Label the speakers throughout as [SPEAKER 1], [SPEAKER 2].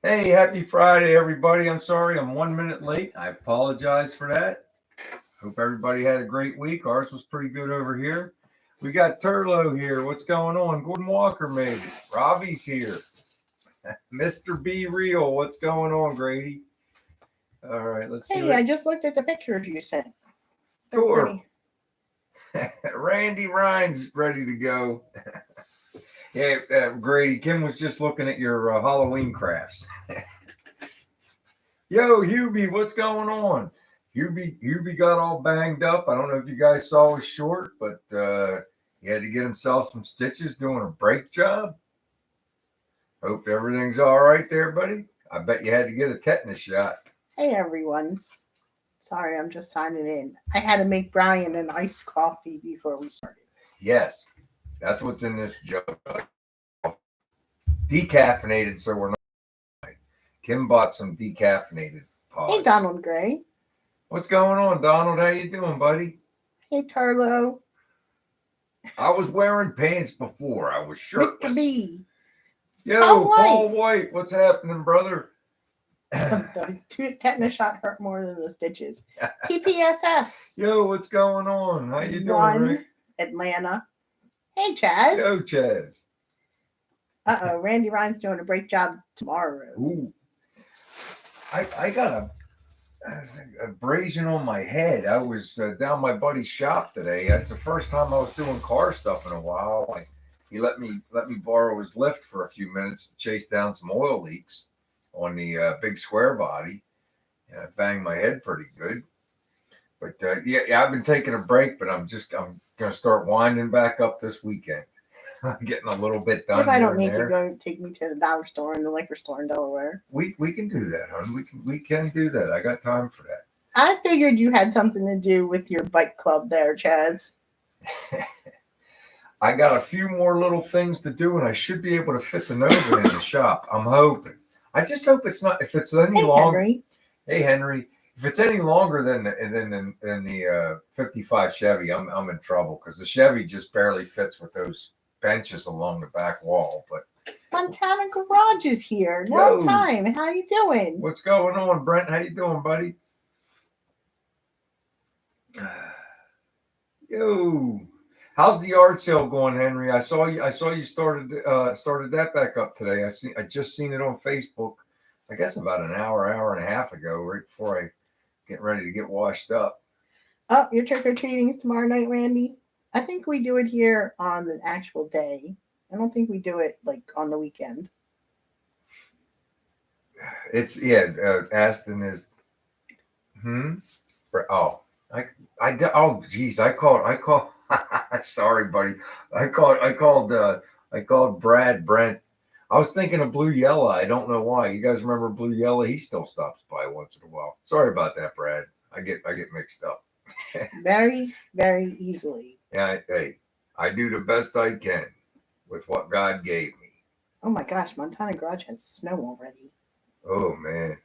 [SPEAKER 1] Hey, happy Friday, everybody. I'm sorry I'm 1 minute late. I apologize for that. Hope everybody had a great week. Ours was pretty good over here. We got Turlo here. What's going on? Gordon Walker made it. Robbie's here. Mr. B Real. What's going on, Grady? All right, let's see.
[SPEAKER 2] Hey, I just looked at the pictures you sent. They're
[SPEAKER 1] Tour.
[SPEAKER 2] pretty.
[SPEAKER 1] Randy Ryan's ready to go. Yeah, Grady, Kim was just looking at your Halloween crafts. Yo, Hubie, what's going on? Hubie got all banged up. I don't know if you guys saw his short, but he had to get himself some stitches doing a brake job. Hope everything's all right there, buddy. I bet you had to get a tetanus shot.
[SPEAKER 2] Hey, everyone. Sorry, I'm just signing in. I had to make Brian an iced coffee before we started.
[SPEAKER 1] Yes, that's what's in this jug. Decaffeinated, so we're not. Kim bought some decaffeinated pods.
[SPEAKER 2] Hey, Donald Gray.
[SPEAKER 1] What's going on, Donald? How you doing, buddy?
[SPEAKER 2] Hey, Turlo.
[SPEAKER 1] I was wearing pants before. I was shirtless.
[SPEAKER 2] Mr. B.
[SPEAKER 1] Yo, Paul White, what's happening, brother?
[SPEAKER 2] The tetanus shot hurt more than the stitches. PPSS.
[SPEAKER 1] Yo, what's going on? How you doing, Rick?
[SPEAKER 2] Atlanta. Hey, Chaz.
[SPEAKER 1] Yo, Chaz.
[SPEAKER 2] Uh-oh, Randy Ryan's doing a break job tomorrow.
[SPEAKER 1] Ooh. I got a abrasion on my head. I was down my buddy's shop today. That's the first time I was doing car stuff in a while. He let me borrow his lift for a few minutes to chase down some oil leaks on the big square body. And I banged my head pretty good. But yeah, I've been taking a break, but I'm gonna start winding back up this weekend. Getting a little bit done.
[SPEAKER 2] If I don't need to go take me to the dollar store and the liquor store in Delaware.
[SPEAKER 1] We can do that, hon. We can do that. I got time for that.
[SPEAKER 2] I figured you had something to do with your bike club there, Chaz.
[SPEAKER 1] I got a few more little things to do, and I should be able to fit the Nova in the shop. I'm hoping. I just hope it's not. If it's any longer.
[SPEAKER 2] Henry.
[SPEAKER 1] Hey, Henry. If it's any longer than the 55 Chevy, I'm in trouble because the Chevy just barely fits with those benches along the back wall. But
[SPEAKER 2] Montana Garage is here. Long time. How you doing?
[SPEAKER 1] What's going on, Brent? How you doing, buddy? Yo, how's the yard sale going, Henry? I saw you started that back up today. I just seen it on Facebook. I guess about an hour and a half ago, right before I get ready to get washed up.
[SPEAKER 2] Oh, your trick or treating is tomorrow night, Randy. I think we do it here on the actual day. I don't think we do it like on the weekend.
[SPEAKER 1] It's Aston is. Oh, oh, geez, I called. Sorry, buddy. I called Brad Brent. I was thinking of Blue Yella. I don't know why. You guys remember Blue Yella? He still stops by once in a while. Sorry about that, Brad. I get mixed up.
[SPEAKER 2] Very, very easily.
[SPEAKER 1] Yeah, hey, I do the best I can with what God gave me.
[SPEAKER 2] Oh my gosh, Montana Garage has snow already.
[SPEAKER 1] Oh man.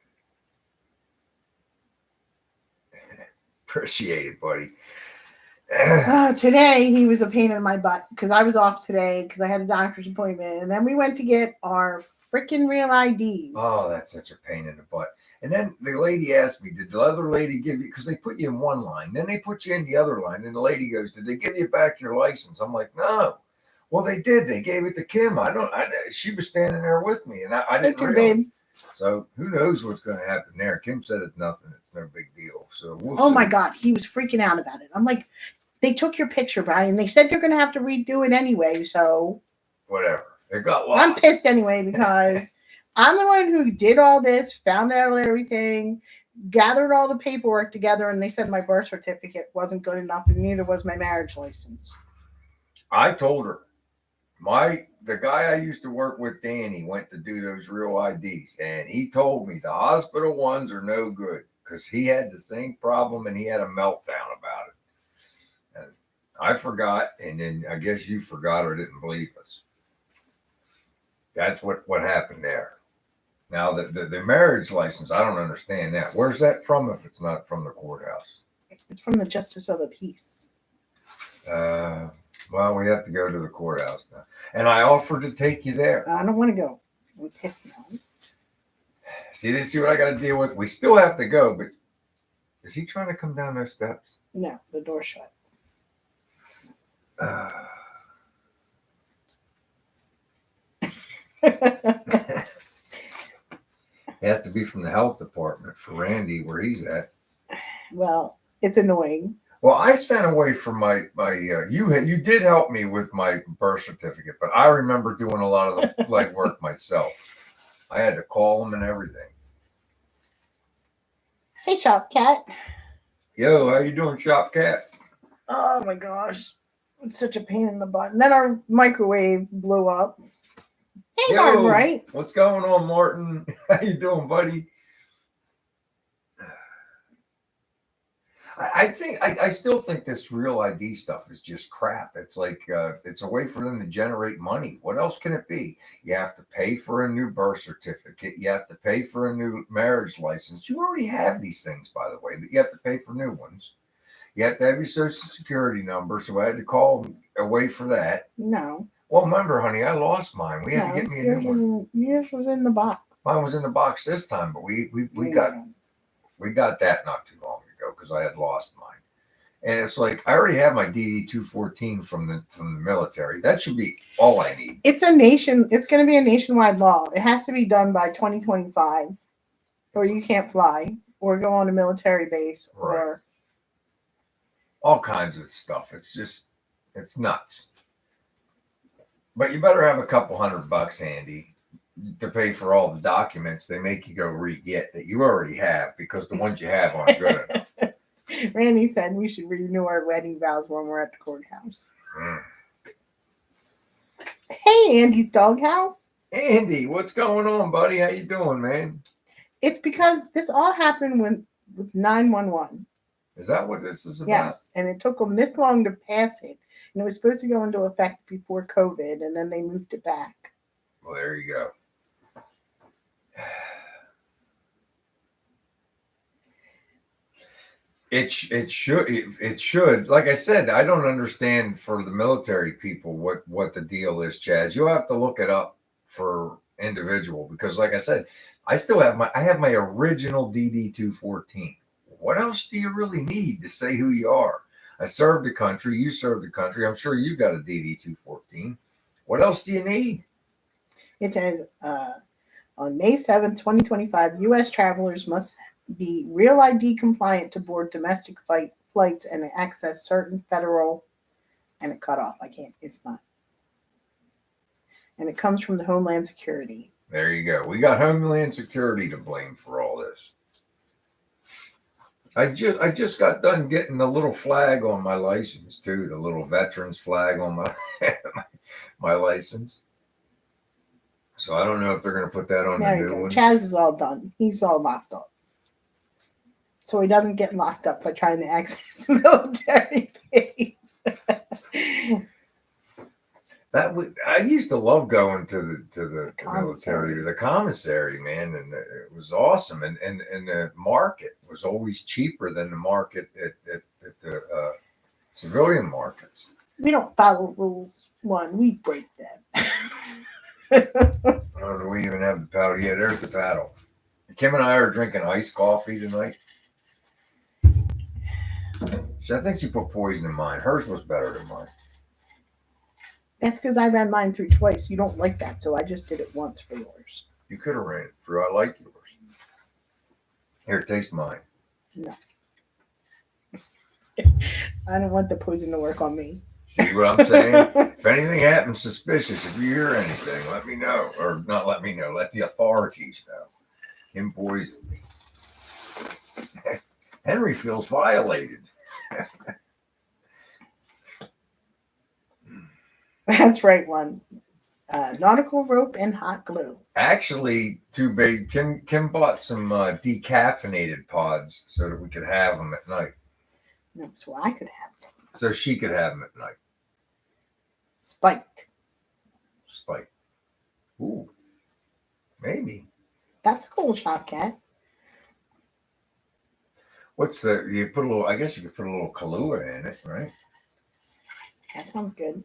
[SPEAKER 1] Appreciate it, buddy.
[SPEAKER 2] Today he was a pain in my butt because I was off today because I had a doctor's appointment, and then we went to get our freaking real IDs.
[SPEAKER 1] Oh, that's such a pain in the butt. And then the lady asked me, did the other lady give you, because they put you in one line, then they put you in the other line, and the lady goes, did they give you back your license? I'm like, no. Well, they did. They gave it to Kim. She was standing there with me, and I didn't realize. So who knows what's going to happen there? Kim said it's nothing. It's no big deal. So we'll see.
[SPEAKER 2] My God, he was freaking out about it. I'm like, they took your picture, Brian. They said you're going to have to redo it anyway. So
[SPEAKER 1] whatever. It got lost.
[SPEAKER 2] I'm pissed anyway because I'm the one who did all this, found out everything, gathered all the paperwork together, and they said my birth certificate wasn't good enough, and neither was my marriage license.
[SPEAKER 1] I told her. The guy I used to work with, Danny, went to do those real IDs, and he told me the hospital ones are no good because he had the same problem and he had a meltdown about it. And I forgot, and then I guess you forgot or didn't believe us. That's what happened there. Now, the marriage license, I don't understand that. Where's that from if it's not from the courthouse?
[SPEAKER 2] It's from the Justice of the Peace.
[SPEAKER 1] Well, we have to go to the courthouse now. And I offered to take you there.
[SPEAKER 2] I don't want to go. I'm pissed now.
[SPEAKER 1] See what I got to deal with. We still have to go, but is he trying to come down those steps?
[SPEAKER 2] No, the door shut.
[SPEAKER 1] It has to be from the health department for Randy where he's at.
[SPEAKER 2] Well, it's annoying.
[SPEAKER 1] Well, I sent away from my you did help me with my birth certificate, but I remember doing a lot of the legwork myself. I had to call them and everything.
[SPEAKER 2] Hey, Shop Cat.
[SPEAKER 1] Yo, how you doing, Shop Cat?
[SPEAKER 2] Oh my gosh. It's such a pain in the butt. And then our microwave blew up. Hey, Martin, right?
[SPEAKER 1] What's going on, Martin? How you doing, buddy? I still think this real ID stuff is just crap. It's like it's a way for them to generate money. What else can it be? You have to pay for a new birth certificate. You have to pay for a new marriage license. You already have these things, by the way, but you have to pay for new ones. You have to have your social security number, so I had to call away for that.
[SPEAKER 2] No.
[SPEAKER 1] Well, remember, honey, I lost mine. We had to get me a new one.
[SPEAKER 2] Yours was in the box.
[SPEAKER 1] Mine was in the box this time, but we got that not too long ago because I had lost mine. And it's like I already have my DD 214 from the military. That should be all I need.
[SPEAKER 2] It's going to be a nationwide law. It has to be done by 2025, or you can't fly or go on a military base or
[SPEAKER 1] all kinds of stuff. It's nuts. But you better have a couple $100 handy to pay for all the documents they make you go re-get that you already have because the ones you have aren't good enough.
[SPEAKER 2] Randy said we should renew our wedding vows when we're at the courthouse. Hey, Andy's doghouse.
[SPEAKER 1] Andy, what's going on, buddy? How you doing, man?
[SPEAKER 2] It's because this all happened with 911.
[SPEAKER 1] Is that what this is about?
[SPEAKER 2] Yes, and it took them this long to pass it. And it was supposed to go into effect before COVID, and then they moved it back.
[SPEAKER 1] Well, there you go. It should. Like I said, I don't understand for the military people what the deal is, Chaz. You'll have to look it up for individual because, like I said, I have my original DD 214. What else do you really need to say who you are? I served the country. You served the country. I'm sure you got a DD 214. What else do you need?
[SPEAKER 2] It says on May 7th, 2025, U.S. travelers must be Real ID compliant to board domestic flights and access certain federal, and it cut off. It's not. And it comes from the Homeland Security.
[SPEAKER 1] There you go. We got Homeland Security to blame for all this. I just got done getting the little flag on my license too, the little veterans flag on my my license. So I don't know if they're going to put that on the new one.
[SPEAKER 2] Chaz is all done. He's all locked up. So he doesn't get locked up by trying to access the military base.
[SPEAKER 1] I used to love going to the military, the commissary, man, and it was awesome. And the market was always cheaper than the market at the civilian markets.
[SPEAKER 2] We don't follow rules. We break them.
[SPEAKER 1] Oh, do we even have the paddle? Yeah, there's the paddle. Kim and I are drinking iced coffee tonight. I think she put poison in mine. Hers was better than mine.
[SPEAKER 2] That's because I ran mine through twice. You don't like that, so I just did it once for yours.
[SPEAKER 1] You could have ran it through. I like yours. Here, taste mine.
[SPEAKER 2] No. I don't want the poison to work on me.
[SPEAKER 1] See what I'm saying? If anything happens suspicious, if you hear anything, let me know. Or not let me know. Let the authorities know. Him poisoned me. Henry feels violated.
[SPEAKER 2] That's right, one. Nautical rope and hot glue.
[SPEAKER 1] Actually, too big. Kim bought some decaffeinated pods so that we could have them at night.
[SPEAKER 2] No, so I could have them.
[SPEAKER 1] So she could have them at night.
[SPEAKER 2] Spiked.
[SPEAKER 1] Ooh, maybe.
[SPEAKER 2] That's cool, Shop Cat.
[SPEAKER 1] You put a little, I guess you could put a little Kahlua in it, right?
[SPEAKER 2] That sounds good.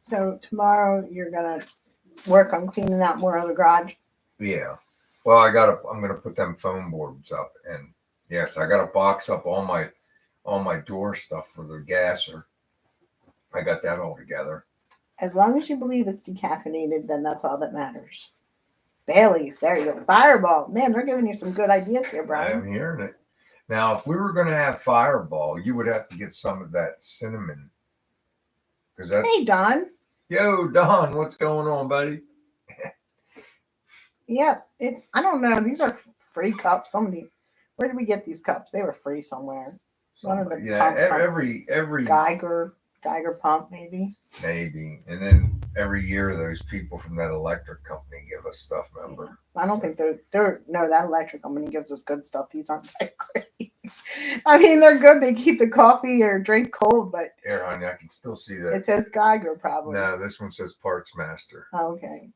[SPEAKER 2] So tomorrow you're going to work on cleaning out more of the garage?
[SPEAKER 1] Yeah. Well, I'm gonna put them foam boards up, and yes, I gotta box up all my door stuff for the gasser. I got that all together.
[SPEAKER 2] As long as you believe it's decaffeinated, then that's all that matters. Bailey's, there you go. Fireball. Man, they're giving you some good ideas here,
[SPEAKER 1] I am
[SPEAKER 2] Brian.
[SPEAKER 1] hearing it. Now, if we were gonna have Fireball, you would have to get some of that cinnamon, because that's
[SPEAKER 2] Hey, Don.
[SPEAKER 1] yo Don. What's going on, buddy?
[SPEAKER 2] Yeah, I don't know. These are free cups. Where did we get these cups? They were free somewhere. One of the
[SPEAKER 1] Yeah,
[SPEAKER 2] pump from
[SPEAKER 1] every
[SPEAKER 2] Geiger pump, maybe.
[SPEAKER 1] maybe, and then every year those people from that electric company give us stuff.
[SPEAKER 2] Yeah.
[SPEAKER 1] Remember?
[SPEAKER 2] I don't think they're no, that electric company gives us good stuff. These aren't that great. I mean, they're good. They keep the coffee or drink cold, but
[SPEAKER 1] Here, honey, I can still see that.
[SPEAKER 2] it says Geiger probably.
[SPEAKER 1] No, this one says Parts Master.
[SPEAKER 2] Okay.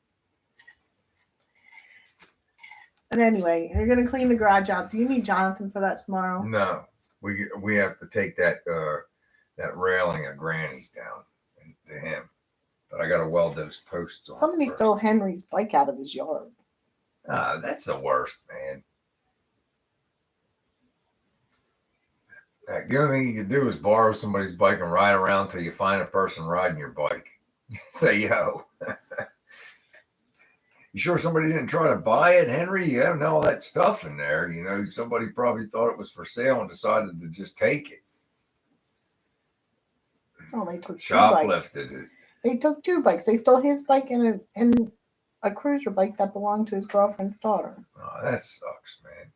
[SPEAKER 2] But anyway, you're gonna clean the garage out. Do you need Jonathan for that tomorrow?
[SPEAKER 1] No, we have to take that railing of Granny's down to him. But I got to weld those posts on.
[SPEAKER 2] Somebody
[SPEAKER 1] first.
[SPEAKER 2] stole Henry's bike out of his yard.
[SPEAKER 1] That's the worst, man. The only thing you can do is borrow somebody's bike and ride around till you find a person riding your bike. Say, yo, you sure somebody didn't try to buy it, Henry? You have all that stuff in there. You know, somebody probably thought it was for sale and decided to just take it.
[SPEAKER 2] Oh, they took
[SPEAKER 1] Shoplifted it.
[SPEAKER 2] They took 2 bikes. They stole his bike and a cruiser bike that belonged to his girlfriend's daughter.
[SPEAKER 1] Oh, that sucks, man.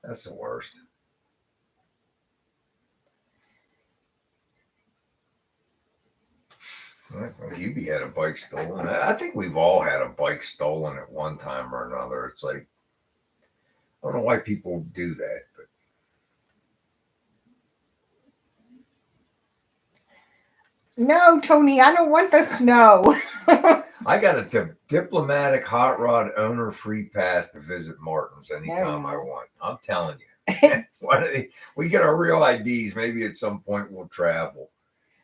[SPEAKER 1] That's the worst. Hubie had a bike stolen. I think we've all had a bike stolen at one time or another. It's like, I don't know why people do that, but
[SPEAKER 2] No, Tony, I don't want the snow.
[SPEAKER 1] I got a diplomatic hot rod owner free pass to visit Martin's anytime I want. I'm telling you. We get our real IDs. Maybe at some point we'll travel.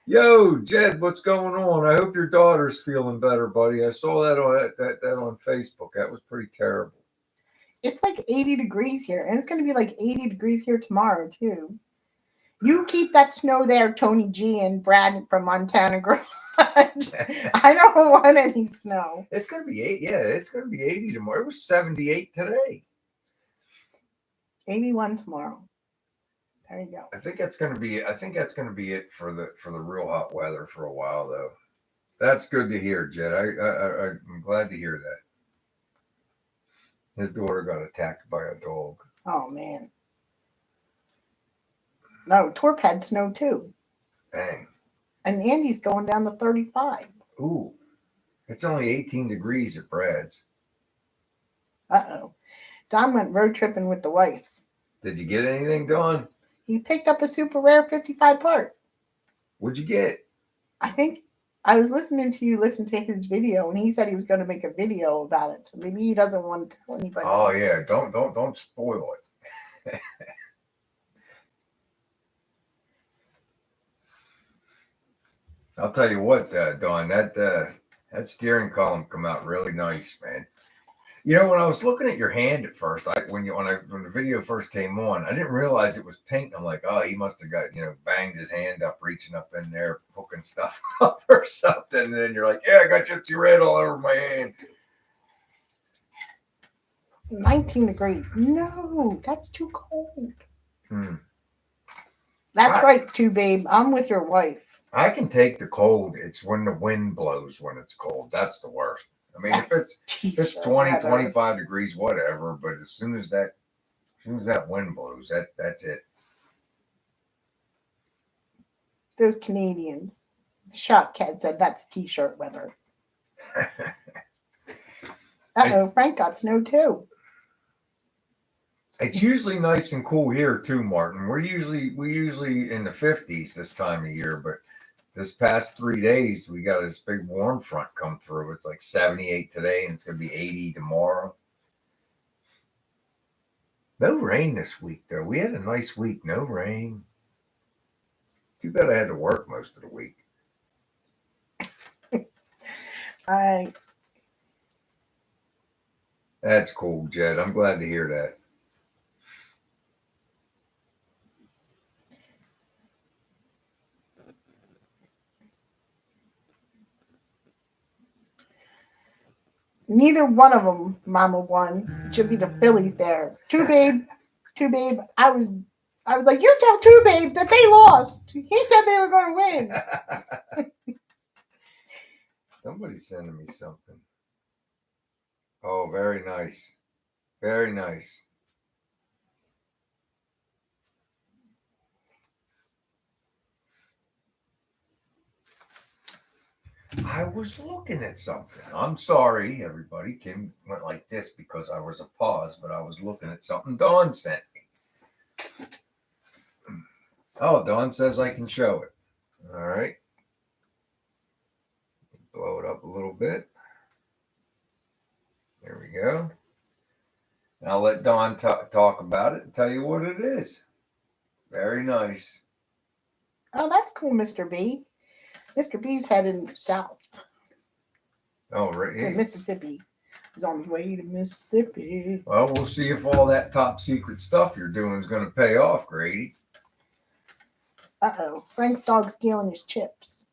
[SPEAKER 1] Yo, Jed, what's going on? I hope your daughter's feeling better, buddy. I saw that on Facebook. That was pretty terrible.
[SPEAKER 2] It's like 80 degrees here, and it's going to be like 80 degrees here tomorrow, too. You keep that snow there, Tony G and Brad from Montana Garage. I don't want any snow.
[SPEAKER 1] It's going to be 8. Yeah, it's going to be 80 tomorrow. It was 78 today.
[SPEAKER 2] 81 tomorrow. There you go.
[SPEAKER 1] I think that's going to be it for the real hot weather for a while, though. That's good to hear, Jed. I'm glad to hear that. His daughter got attacked by a dog.
[SPEAKER 2] Oh, man. No, Torp had snow, too.
[SPEAKER 1] Dang.
[SPEAKER 2] And Andy's going down to 35.
[SPEAKER 1] Ooh. It's only 18 degrees at Brad's.
[SPEAKER 2] Uh-oh. Don went road tripping with the wife.
[SPEAKER 1] Did you get anything, Dawn?
[SPEAKER 2] He picked up a super rare 55 part.
[SPEAKER 1] What'd you get?
[SPEAKER 2] I think I was listening to you listen to his video, and he said he was going to make a video about it. So maybe he doesn't want to tell anybody.
[SPEAKER 1] Oh yeah, don't spoil it. I'll tell you what, Dawn, that steering column come out really nice, man. You know, when I was looking at your hand at first, when the video first came on, I didn't realize it was paint. I'm like, oh, he must have got, banged his hand up, reaching up in there, hooking stuff up or something. And then you're like, yeah, I got gypsy red all over my hand.
[SPEAKER 2] 19 degrees. No, that's too cold.
[SPEAKER 1] Hmm.
[SPEAKER 2] That's right, too, babe. I'm with your wife.
[SPEAKER 1] I can take the cold. It's when the wind blows when it's cold. That's the worst. I mean, if it's 20, 25 degrees, whatever. But as soon as that wind blows, that's it.
[SPEAKER 2] Those Canadians. Shop Cat said that's t-shirt weather. Frank got snow too.
[SPEAKER 1] It's usually nice and cool here too, Martin. We're usually in the 50s this time of year, but this past 3 days, we got this big warm front come through. It's like 78 today, and it's going to be 80 tomorrow. No rain this week, though. We had a nice week. No rain. Too bad I had to work most of the week. That's cool, Jed. I'm glad to hear that.
[SPEAKER 2] Neither one of them, Mama won. Should be the Phillies there. Two babe. I was like, you tell Two Babe that they lost. He said they were going to win.
[SPEAKER 1] Somebody's sending me something. Oh, very nice. Very nice. I was looking at something. I'm sorry, everybody. Kim went like this because I was a pause, but I was looking at something Dawn sent me. Oh, Dawn says I can show it. All right. Blow it up a little bit. There we go. And I'll let Dawn talk about it and tell you what it is. Very nice.
[SPEAKER 2] Oh, that's cool, Mr. B. Mr. B's heading south.
[SPEAKER 1] Oh, right
[SPEAKER 2] To
[SPEAKER 1] here.
[SPEAKER 2] Mississippi. He's on his way to Mississippi.
[SPEAKER 1] Well, we'll see if all that top secret stuff you're doing is going to pay off, Grady.
[SPEAKER 2] Uh-oh. Frank's dog's stealing his chips.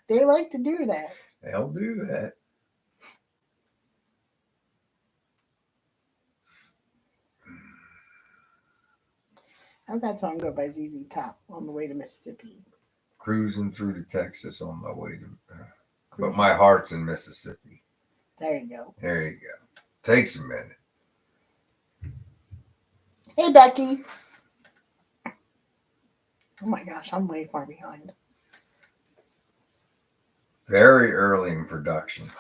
[SPEAKER 2] They like to do that.
[SPEAKER 1] They'll do that.
[SPEAKER 2] How's that song go by ZZ Top, On the Way to Mississippi?
[SPEAKER 1] Cruising through to Texas on my way to, but my heart's in Mississippi.
[SPEAKER 2] There you go.
[SPEAKER 1] There you go. Takes a minute.
[SPEAKER 2] Hey, Becky. Oh my gosh, I'm way far behind.
[SPEAKER 1] Very early in production.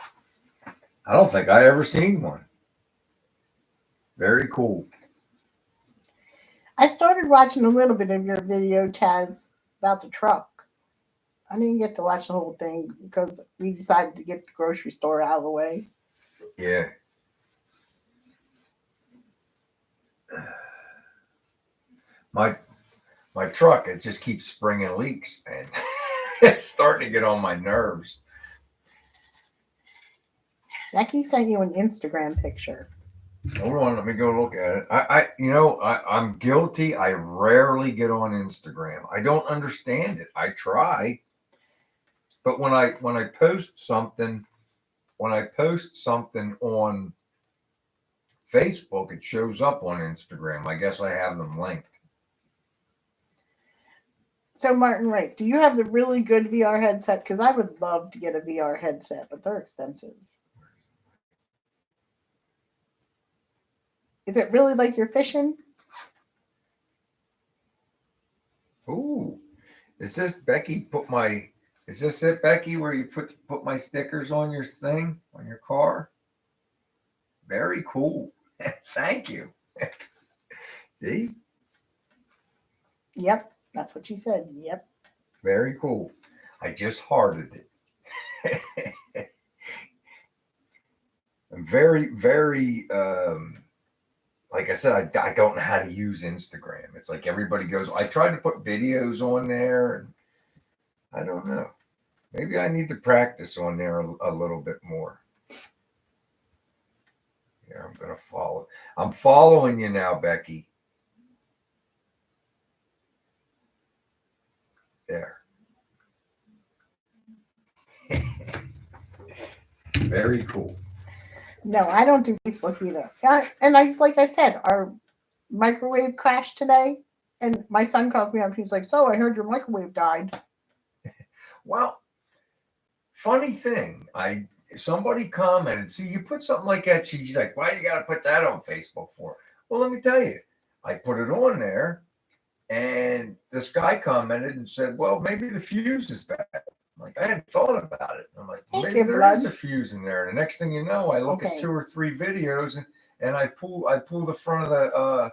[SPEAKER 1] I don't think I ever seen one. Very cool.
[SPEAKER 2] I started watching a little bit of your video, Chaz, about the truck. I didn't get to watch the whole thing because we decided to get the grocery store out of the way.
[SPEAKER 1] Yeah. My truck, it just keeps springing leaks, and it's starting to get on my nerves.
[SPEAKER 2] Becky sent you an Instagram picture.
[SPEAKER 1] Hold on, let me go look at it. I'm guilty. I rarely get on Instagram. I don't understand it. I try, but when I post something, on Facebook, it shows up on Instagram. I guess I have them linked.
[SPEAKER 2] So, Martin, right, do you have the really good VR headset? Because I would love to get a VR headset, but they're expensive. Is it really like you're fishing?
[SPEAKER 1] Ooh, is this Becky? Is this it, Becky? Where you put my stickers on your thing on your car? Very cool. Thank you. See?
[SPEAKER 2] Yep, that's what she said. Yep.
[SPEAKER 1] Very cool. I just hearted it. I'm very, very. Like I said, I don't know how to use Instagram. It's like everybody goes, I tried to put videos on there, and I don't know. Maybe I need to practice on there a little bit more. Yeah, I'm going to follow. I'm following you now, Becky. There. Very cool.
[SPEAKER 2] No, I don't do Facebook either. And like I said, our microwave crashed today, and my son calls me up. He's like, "So I heard your microwave died."
[SPEAKER 1] Well, funny thing, somebody commented. See, you put something like that. She's like, "Why do you got to put that on Facebook for?" Well, let me tell you, I put it on there, and this guy commented and said, "Well, maybe the fuse is bad." Like, I hadn't thought about it. I'm like, maybe there is a fuse in there. And the next thing you know, I look at 2 or 3 videos and I pull the front of the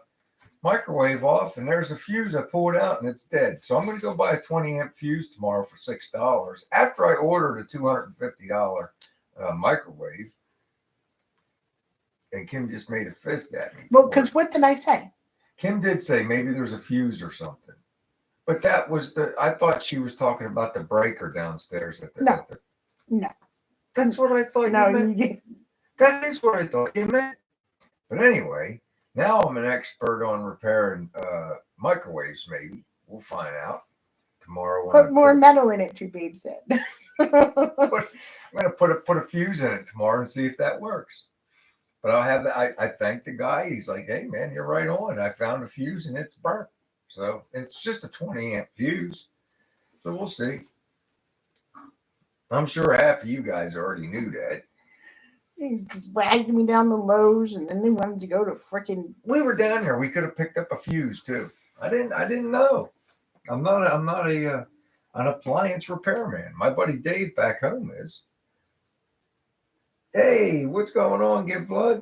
[SPEAKER 1] microwave off, and there's a fuse. I pull it out and it's dead. So I'm going to go buy a 20 amp fuse tomorrow for $6 after I ordered a $250 microwave. And Kim just made a fist at me.
[SPEAKER 2] Well, because what did I say?
[SPEAKER 1] Kim did say maybe there's a fuse or something. But that was I thought she was talking about the breaker downstairs.
[SPEAKER 2] No.
[SPEAKER 1] That's what I thought
[SPEAKER 2] No,
[SPEAKER 1] you meant.
[SPEAKER 2] you didn't.
[SPEAKER 1] That is what I thought you meant. But anyway, now I'm an expert on repairing microwaves. Maybe we'll find out tomorrow when
[SPEAKER 2] Put more metal in it, your babe said.
[SPEAKER 1] I'm gonna put a fuse in it tomorrow and see if that works. But I'll have that. I thanked the guy. He's like, "Hey man, you're right on. I found a fuse and it's burnt. So it's just a 20 amp fuse. So we'll see. I'm sure half of you guys already knew that.
[SPEAKER 2] They dragged me down the Lowe's, and then they wanted to go to frickin'
[SPEAKER 1] We were down there. We could have picked up a fuse too. I didn't know. I'm not an appliance repairman. My buddy Dave back home is. Hey, what's going on? Give blood.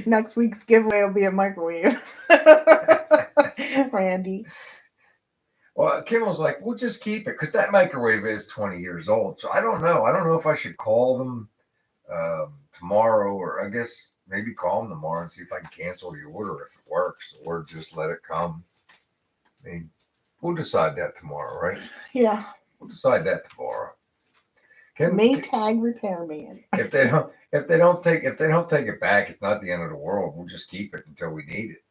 [SPEAKER 2] Next week's giveaway will be a microwave. Randy.
[SPEAKER 1] Well, Kim was like, "We'll just keep it because that microwave is 20 years old." So I don't know. I don't know if I should call them tomorrow, or I guess maybe call them tomorrow and see if I can cancel the order if it works, or just let it come. I mean, we'll decide that tomorrow, right?
[SPEAKER 2] Yeah.
[SPEAKER 1] We'll decide that tomorrow.
[SPEAKER 2] Maytag repairman.
[SPEAKER 1] If they don't take it back, it's not the end of the world. We'll just keep it until we need it.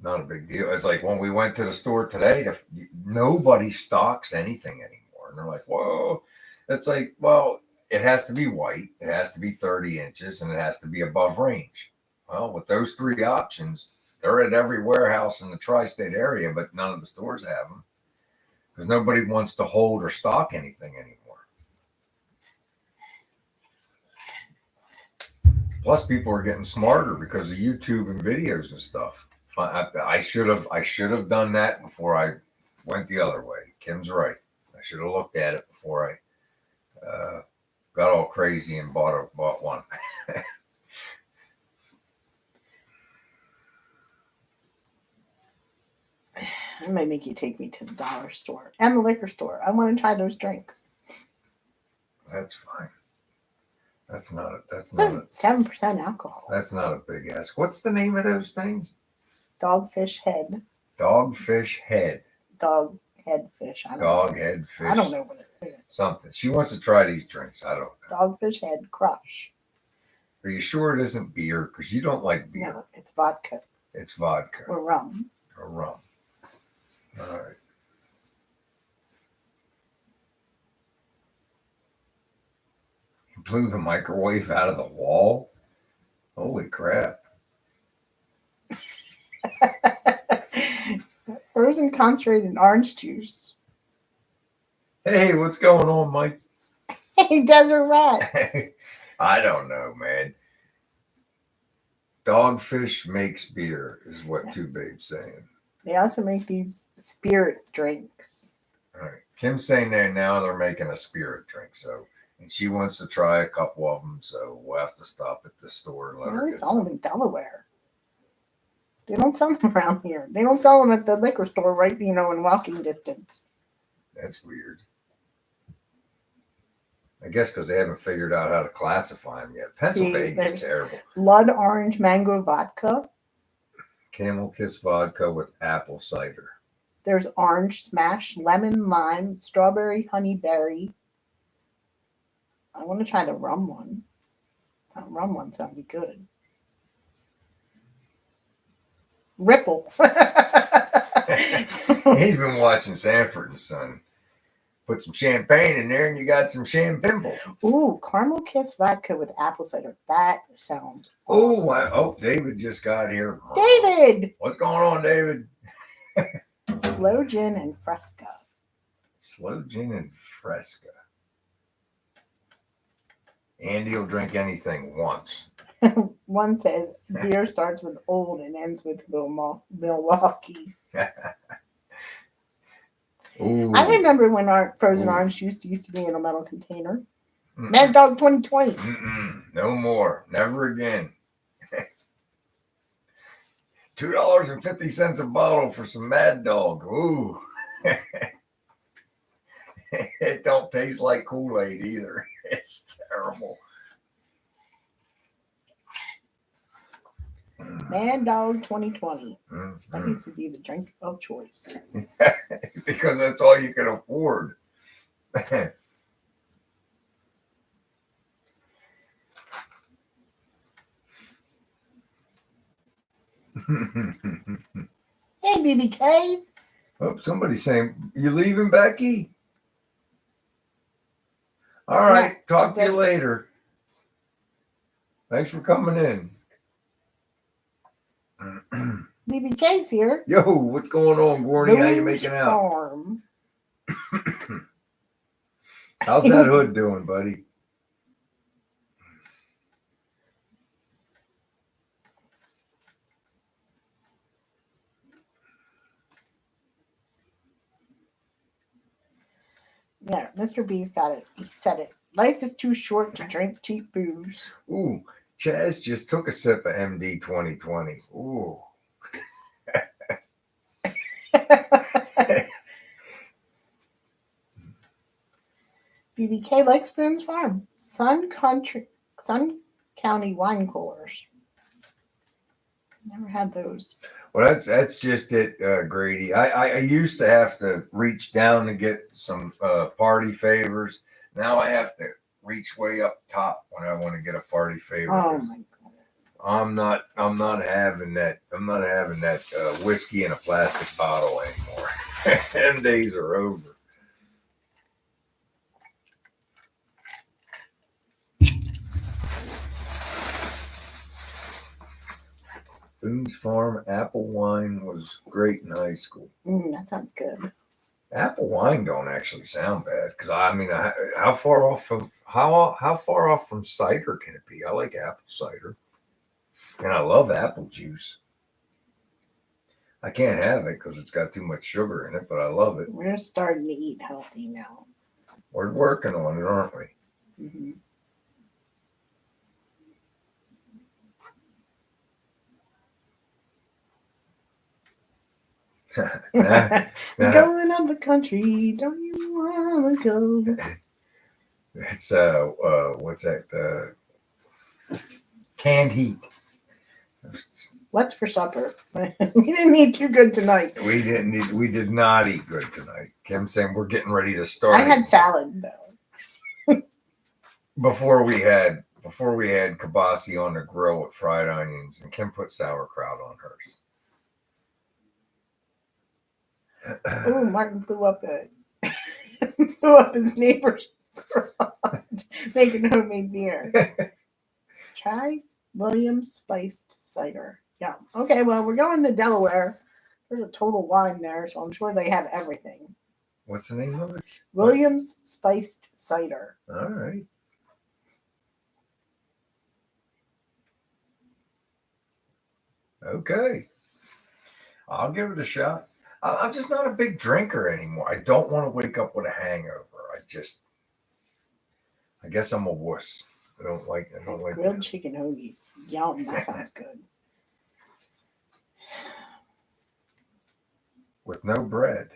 [SPEAKER 1] Not a big deal. It's like when we went to the store today, nobody stocks anything anymore. And they're like, whoa. It's like, well, it has to be white, it has to be 30 inches, and it has to be above range. Well, with those three options, they're at every warehouse in the tri-state area, but none of the stores have them because nobody wants to hold or stock anything anymore. Plus, people are getting smarter because of YouTube and videos and stuff. I should have done that before I went the other way. Kim's right. I should have looked at it before I got all crazy and bought one.
[SPEAKER 2] It might make you take me to the dollar store and the liquor store. I want to try those drinks.
[SPEAKER 1] That's fine. That's not
[SPEAKER 2] 7% alcohol.
[SPEAKER 1] That's not a big ask. What's the name of those things?
[SPEAKER 2] Dogfish head.
[SPEAKER 1] Dogfish head.
[SPEAKER 2] Dog head fish.
[SPEAKER 1] Dog head fish.
[SPEAKER 2] I don't know what it is.
[SPEAKER 1] Something. She wants to try these drinks. I don't know.
[SPEAKER 2] Dogfish head crush.
[SPEAKER 1] Are you sure it isn't beer? Because you don't like beer.
[SPEAKER 2] No, it's vodka.
[SPEAKER 1] It's vodka.
[SPEAKER 2] Or rum.
[SPEAKER 1] Or rum. All right. You blew the microwave out of the wall? Holy crap.
[SPEAKER 2] Frozen concentrated orange juice.
[SPEAKER 1] Hey, what's going on, Mike?
[SPEAKER 2] Hey, Desert Rat.
[SPEAKER 1] I don't know, man. Dogfish makes beer, is what
[SPEAKER 2] Yes.
[SPEAKER 1] Two Babe's saying.
[SPEAKER 2] They also make these spirit drinks.
[SPEAKER 1] All right. Kim's saying that now they're making a spirit drink, so and she wants to try a couple of them, so we'll have to stop at the store and let her
[SPEAKER 2] They
[SPEAKER 1] get
[SPEAKER 2] sell them
[SPEAKER 1] some.
[SPEAKER 2] in Delaware. They don't sell them around here. They don't sell them at the liquor store right, in walking distance.
[SPEAKER 1] That's weird. I guess because they haven't figured out how to classify them yet. Pennsylvania's terrible.
[SPEAKER 2] Blood orange mango vodka.
[SPEAKER 1] Camel Kiss vodka with apple cider.
[SPEAKER 2] There's orange smash, lemon, lime, strawberry, honey berry. I want to try the rum one. That rum one sounded good. Ripple.
[SPEAKER 1] He's been watching Sanford and Son. Put some champagne in there and you got some champagne.
[SPEAKER 2] Ooh, caramel kiss vodka with apple cider. That sounds
[SPEAKER 1] Oh,
[SPEAKER 2] awesome.
[SPEAKER 1] oh, David just got here.
[SPEAKER 2] David!
[SPEAKER 1] What's going on, David?
[SPEAKER 2] Slow gin and Fresca.
[SPEAKER 1] Slow gin and Fresca. Andy will drink anything once.
[SPEAKER 2] One says beer starts with old and ends with Milwaukee.
[SPEAKER 1] Ooh.
[SPEAKER 2] I remember when our frozen orange juice used to be in a metal container.
[SPEAKER 1] Mm-mm.
[SPEAKER 2] Mad Dog 2020.
[SPEAKER 1] No more. Never again. $2.50 a bottle for some Mad Dog. Ooh. It don't taste like Kool-Aid either. It's terrible.
[SPEAKER 2] Mad Dog 2020. That
[SPEAKER 1] Mhm.
[SPEAKER 2] needs to be the drink of choice.
[SPEAKER 1] Because that's all you can afford.
[SPEAKER 2] Hey, BBK.
[SPEAKER 1] Oh, somebody's saying, "You leaving, Becky?" All
[SPEAKER 2] Yeah,
[SPEAKER 1] right, talk
[SPEAKER 2] she
[SPEAKER 1] to you
[SPEAKER 2] said-
[SPEAKER 1] later. Thanks for coming in.
[SPEAKER 2] BBK's here.
[SPEAKER 1] Yo, what's going on, Gorney? How you
[SPEAKER 2] Boone's
[SPEAKER 1] making out?
[SPEAKER 2] Farm.
[SPEAKER 1] How's that hood doing, buddy?
[SPEAKER 2] Yeah, Mr. B's got it. He said it. Life is too short to drink cheap booze.
[SPEAKER 1] Ooh, Chaz just took a sip of MD 2020. Ooh.
[SPEAKER 2] BBK likes Boone's Farm. Sun County wine coolers. Never had those.
[SPEAKER 1] Well, that's just it, Grady. I used to have to reach down to get some party favors. Now I have to reach way up top when I want to get a party favor.
[SPEAKER 2] Oh my god.
[SPEAKER 1] I'm not having that. I'm not having that whiskey in a plastic bottle anymore. Them days are over. Boone's Farm apple wine was great in high school.
[SPEAKER 2] That sounds good.
[SPEAKER 1] Apple wine don't actually sound bad because I mean, how far off from how far off from cider can it be? I like apple cider, and I love apple juice. I can't have it because it's got too much sugar in it, but I love it.
[SPEAKER 2] We're starting to eat healthy now.
[SPEAKER 1] We're working on it, aren't we?
[SPEAKER 2] Mm-hmm. Going up the country, don't you wanna go?
[SPEAKER 1] It's what's that? Canned heat.
[SPEAKER 2] What's for supper? We didn't eat too good tonight.
[SPEAKER 1] We did not eat good tonight. Kim's saying we're getting ready to start.
[SPEAKER 2] I had salad though.
[SPEAKER 1] Before we had kibasi on the grill with fried onions, and Kim put sauerkraut on hers.
[SPEAKER 2] Oh, Martin blew up his neighbor's garage, making homemade beer. Try Williams spiced cider. Yeah. Okay, well, we're going to Delaware. There's a Total Wine there, so I'm sure they have everything.
[SPEAKER 1] What's the name of it?
[SPEAKER 2] Williams spiced cider.
[SPEAKER 1] All right. Okay. I'll give it a shot. I'm just not a big drinker anymore. I don't want to wake up with a hangover. I guess I'm a wuss. I don't like
[SPEAKER 2] grilled chicken hoagies. Yum, that sounds good.
[SPEAKER 1] With no bread.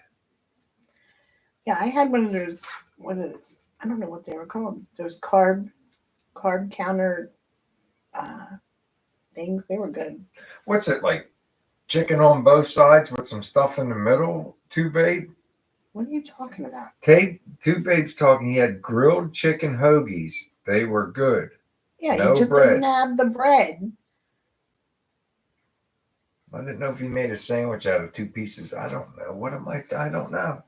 [SPEAKER 2] Yeah, I had one of those. I don't know what they were called. Those carb counter things. They were good.
[SPEAKER 1] What's it like? Chicken on both sides with some stuff in the middle? Two Babe?
[SPEAKER 2] What are you talking about?
[SPEAKER 1] Two Babe's talking. He had grilled chicken hoagies. They were good.
[SPEAKER 2] Yeah,
[SPEAKER 1] no
[SPEAKER 2] you just
[SPEAKER 1] bread.
[SPEAKER 2] didn't have the bread.
[SPEAKER 1] I didn't know if he made a sandwich out of two pieces. I don't know. I don't know.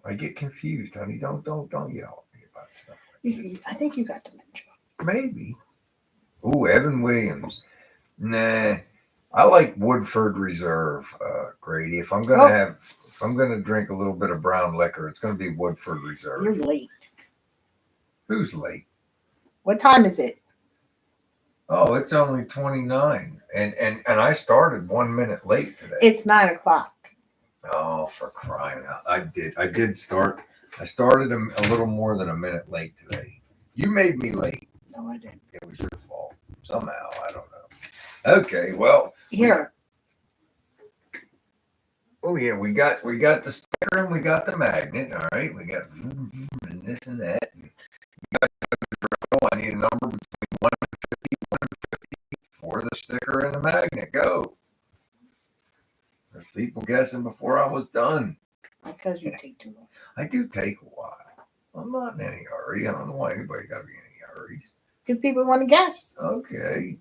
[SPEAKER 1] I get confused, honey. Don't yell at me about stuff like that.
[SPEAKER 2] I think you got dementia.
[SPEAKER 1] Maybe. Ooh, Evan Williams. Nah. I like Woodford Reserve, Grady. If I'm gonna drink a little bit of brown liquor, it's gonna be Woodford Reserve.
[SPEAKER 2] You're late.
[SPEAKER 1] Who's late?
[SPEAKER 2] What time is it?
[SPEAKER 1] Oh, it's only 29. And I started 1 minute late today.
[SPEAKER 2] It's 9:00.
[SPEAKER 1] Oh, for crying out. I did start. I started a little more than a minute late today. You made me late.
[SPEAKER 2] No, I didn't.
[SPEAKER 1] It was your fault. Somehow. I don't know. Okay, well.
[SPEAKER 2] Here.
[SPEAKER 1] Oh yeah, we got the sticker and we got the magnet. All right, we got and this and that. And I need a number between 1 and 50. 1 and can't go. There's people guessing before I was done.
[SPEAKER 2] Because you take too long.
[SPEAKER 1] I do take a while. I'm not in any hurry. I don't know why anybody got to be in any hurries.
[SPEAKER 2] Because people want to guess.
[SPEAKER 1] Okay.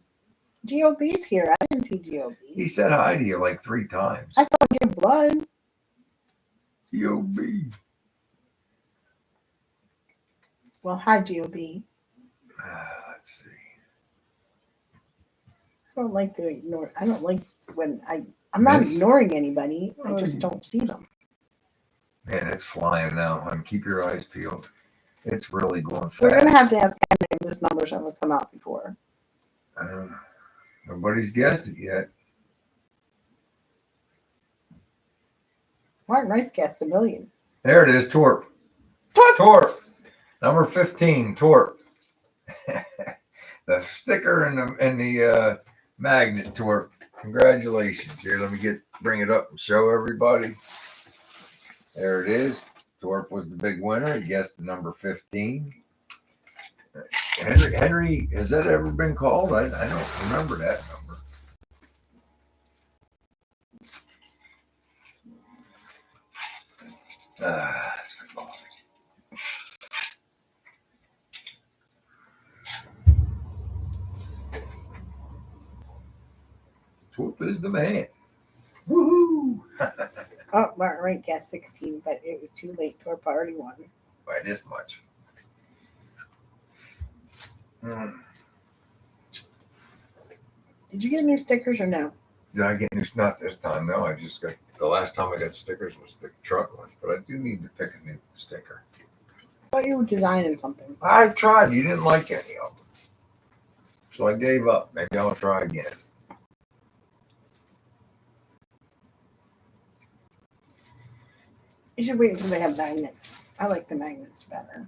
[SPEAKER 2] GOB's here. I didn't see GOB.
[SPEAKER 1] He said hi to you like 3 times.
[SPEAKER 2] I saw your blood.
[SPEAKER 1] GOB.
[SPEAKER 2] Well, hi, GOB.
[SPEAKER 1] Let's see.
[SPEAKER 2] I don't like to ignore. I don't like when I'm not ignoring anybody. I just don't see them.
[SPEAKER 1] Man, it's flying now. Honey. Keep your eyes peeled. It's really going fast.
[SPEAKER 2] We're going to have to ask Henry if this number's ever come out before.
[SPEAKER 1] Nobody's guessed it yet.
[SPEAKER 2] Martin Rice guessed $1 million.
[SPEAKER 1] There it is, Torp.
[SPEAKER 2] Torp!
[SPEAKER 1] Torp. Number 15, Torp. The sticker and the magnet, Torp. Congratulations. Here, let me bring it up and show everybody. There it is. Torp was the big winner. He guessed the number 15. Henry, has that ever been called? I don't remember that number. That's good coffee. Torp is the man. Woohoo!
[SPEAKER 2] Oh, Martin Rice guessed 16, but it was too late. Torp already won.
[SPEAKER 1] By this much.
[SPEAKER 2] Did you get new stickers or no?
[SPEAKER 1] Did I get new? Not this time. No, I just got the last time I got stickers was the truck one, but I do need to pick a new sticker.
[SPEAKER 2] I thought you were designing something.
[SPEAKER 1] I tried. You didn't like any of them, so I gave up. Maybe I'll try again.
[SPEAKER 2] You should wait until they have magnets. I like the magnets better.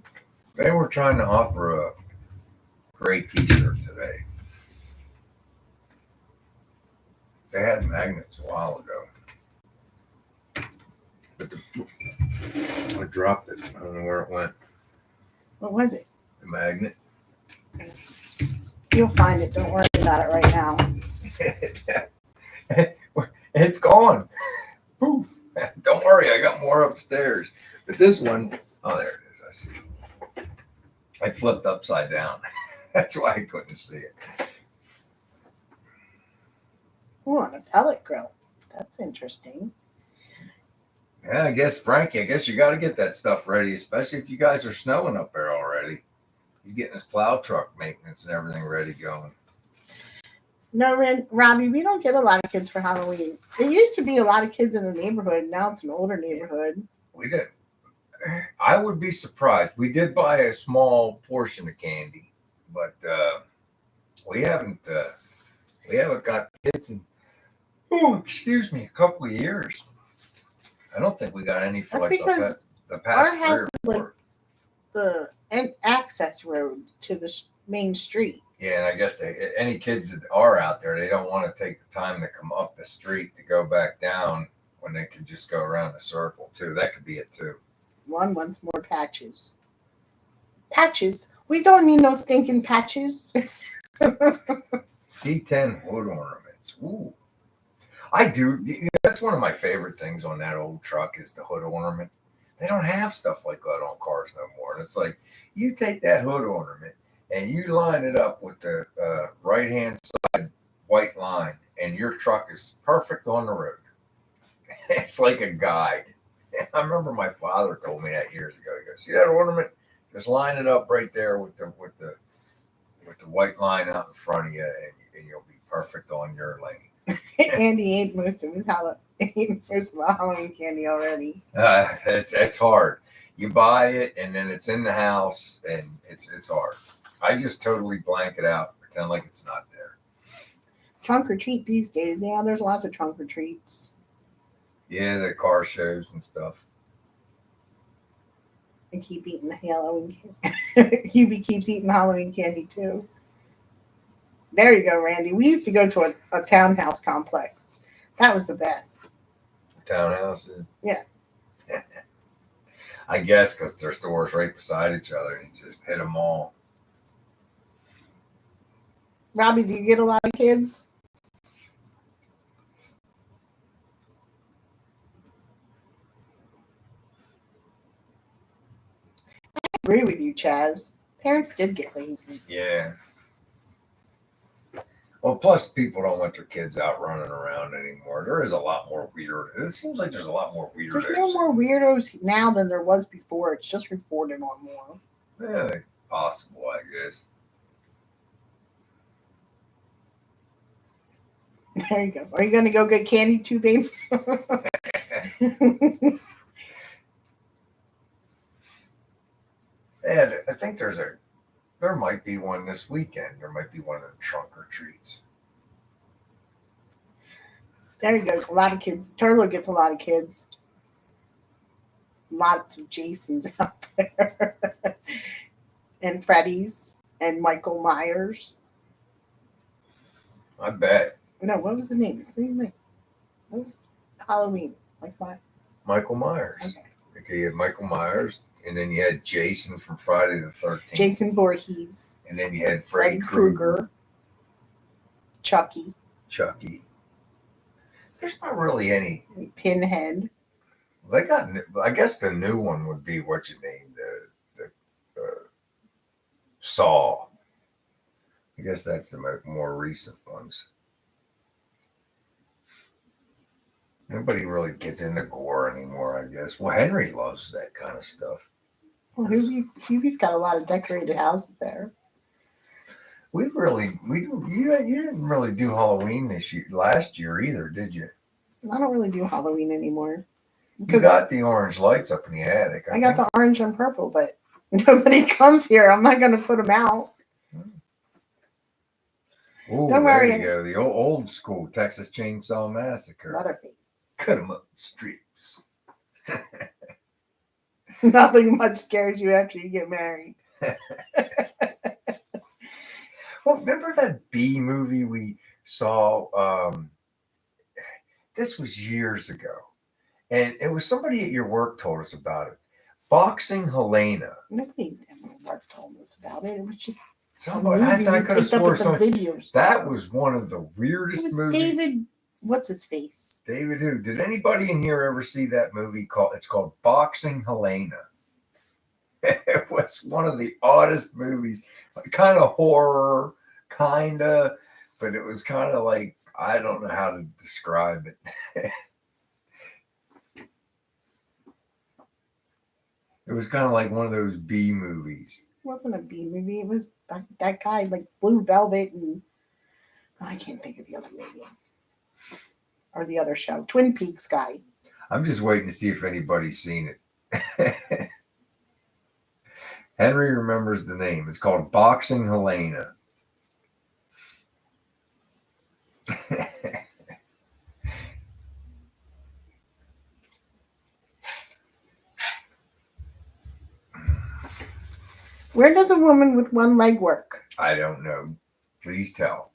[SPEAKER 1] They were trying to offer a great T-shirt today. They had magnets a while ago. But I dropped it. I don't know where it went.
[SPEAKER 2] What was it?
[SPEAKER 1] The magnet.
[SPEAKER 2] You'll find it. Don't worry about it right now.
[SPEAKER 1] It's gone. Poof. Don't worry, I got more upstairs. But this one, oh, there it is. I see it. I flipped upside down. That's why I couldn't see it.
[SPEAKER 2] Oh, on a pellet grill. That's interesting.
[SPEAKER 1] Yeah, I guess, Frankie, you got to get that stuff ready, especially if you guys are snowing up there already. He's getting his plow truck maintenance and everything ready going.
[SPEAKER 2] No, Robbie, we don't get a lot of kids for Halloween. There used to be a lot of kids in the neighborhood. Now it's an older neighborhood.
[SPEAKER 1] We did. I would be surprised. We did buy a small portion of candy, but we haven't got kids in, a couple of years. I don't think we got any for
[SPEAKER 2] That's
[SPEAKER 1] like
[SPEAKER 2] because
[SPEAKER 1] the past
[SPEAKER 2] our house
[SPEAKER 1] 3 or
[SPEAKER 2] is
[SPEAKER 1] 4.
[SPEAKER 2] like the access road to the main street.
[SPEAKER 1] Yeah, and I guess any kids that are out there, they don't want to take the time to come up the street to go back down when they can just go around the circle too. That could be it too.
[SPEAKER 2] One wants more patches. Patches? We don't need no stinking patches.
[SPEAKER 1] C10 hood ornaments. Ooh. I do. That's one of my favorite things on that old truck is the hood ornament. They don't have stuff like that on cars no more. And it's like, you take that hood ornament and you line it up with the right-hand side white line, and your truck is perfect on the road. It's like a guide. I remember my father told me that years ago. He goes, "See that ornament? Just line it up right there with the white line out in front of you, and you'll be perfect on your lane."
[SPEAKER 2] Andy ate most of his Halloween candy already.
[SPEAKER 1] It's hard. You buy it, and then it's in the house, and it's hard. I just totally blank it out, pretend like it's not there.
[SPEAKER 2] Trunk or treat these days. Yeah, there's lots of trunk or treats.
[SPEAKER 1] Yeah, the car shows and stuff.
[SPEAKER 2] And keep eating the Halloween candy. Hubie keeps eating Halloween candy too. There you go, Randy. We used to go to a townhouse complex. That was the best.
[SPEAKER 1] Townhouses?
[SPEAKER 2] Yeah.
[SPEAKER 1] I guess because their stores right beside each other, and you just hit them all.
[SPEAKER 2] Robbie, do you get a lot of kids? agree with you, Chaz. Parents did get lazy.
[SPEAKER 1] Yeah. Well, plus people don't want their kids out running around anymore. There is a lot more weird. It seems like there's a lot more weirdos.
[SPEAKER 2] There's no more weirdos now than there was before. It's just reported on more.
[SPEAKER 1] Yeah, possible, I guess.
[SPEAKER 2] There you go. Are you going to go get candy too, babe?
[SPEAKER 1] And I think there might be one this weekend. There might be one of the trunk or treats.
[SPEAKER 2] There you go. A lot of kids. Turlow gets a lot of kids. Lots of Jasons out there. And Freddy's and Michael Myers.
[SPEAKER 1] I bet.
[SPEAKER 2] No, what was the name? What was Halloween? Like what?
[SPEAKER 1] Michael Myers. Okay, you had Michael Myers, and then you had Jason from Friday the 13th.
[SPEAKER 2] Jason Voorhees.
[SPEAKER 1] And then you had Freddy Krueger.
[SPEAKER 2] Chucky.
[SPEAKER 1] There's not really any.
[SPEAKER 2] Pinhead.
[SPEAKER 1] They got. I guess the new one would be what you named the Saw. I guess that's the more recent ones. Nobody really gets into gore anymore, I guess. Well, Henry loves that kind of stuff.
[SPEAKER 2] Well, Hubie's got a lot of decorated houses there.
[SPEAKER 1] You didn't really do Halloween last year either, did you?
[SPEAKER 2] I don't really do Halloween anymore.
[SPEAKER 1] You got the orange lights up in the attic.
[SPEAKER 2] I got the orange and purple, but nobody comes here. I'm not going to put them out.
[SPEAKER 1] Oh,
[SPEAKER 2] don't
[SPEAKER 1] there
[SPEAKER 2] worry.
[SPEAKER 1] you go. The old school Texas Chainsaw Massacre.
[SPEAKER 2] Leatherface.
[SPEAKER 1] Cut 'em up the streets.
[SPEAKER 2] Nothing much scares you after you get married.
[SPEAKER 1] Well, remember that B movie we saw? This was years ago. And it was somebody at your work told us about it. Boxing Helena.
[SPEAKER 2] Nobody at my work told us about it. It was just
[SPEAKER 1] somebody. I could have swore something. That was one of the weirdest movies.
[SPEAKER 2] David, what's his face?
[SPEAKER 1] David who? Did anybody in here ever see that movie it's called Boxing Helena? It was one of the oddest movies. Kind of horror, but it was kind of like, I don't know how to describe it. It was kind of like one of those B movies.
[SPEAKER 2] It wasn't a B movie. It was that guy, like Blue Velvet, and I can't think of the other movie. Or the other show. Twin Peaks guy.
[SPEAKER 1] I'm just waiting to see if anybody's seen it. Henry remembers the name. It's called Boxing Helena.
[SPEAKER 2] Where does a woman with one leg work?
[SPEAKER 1] I don't know. Please tell.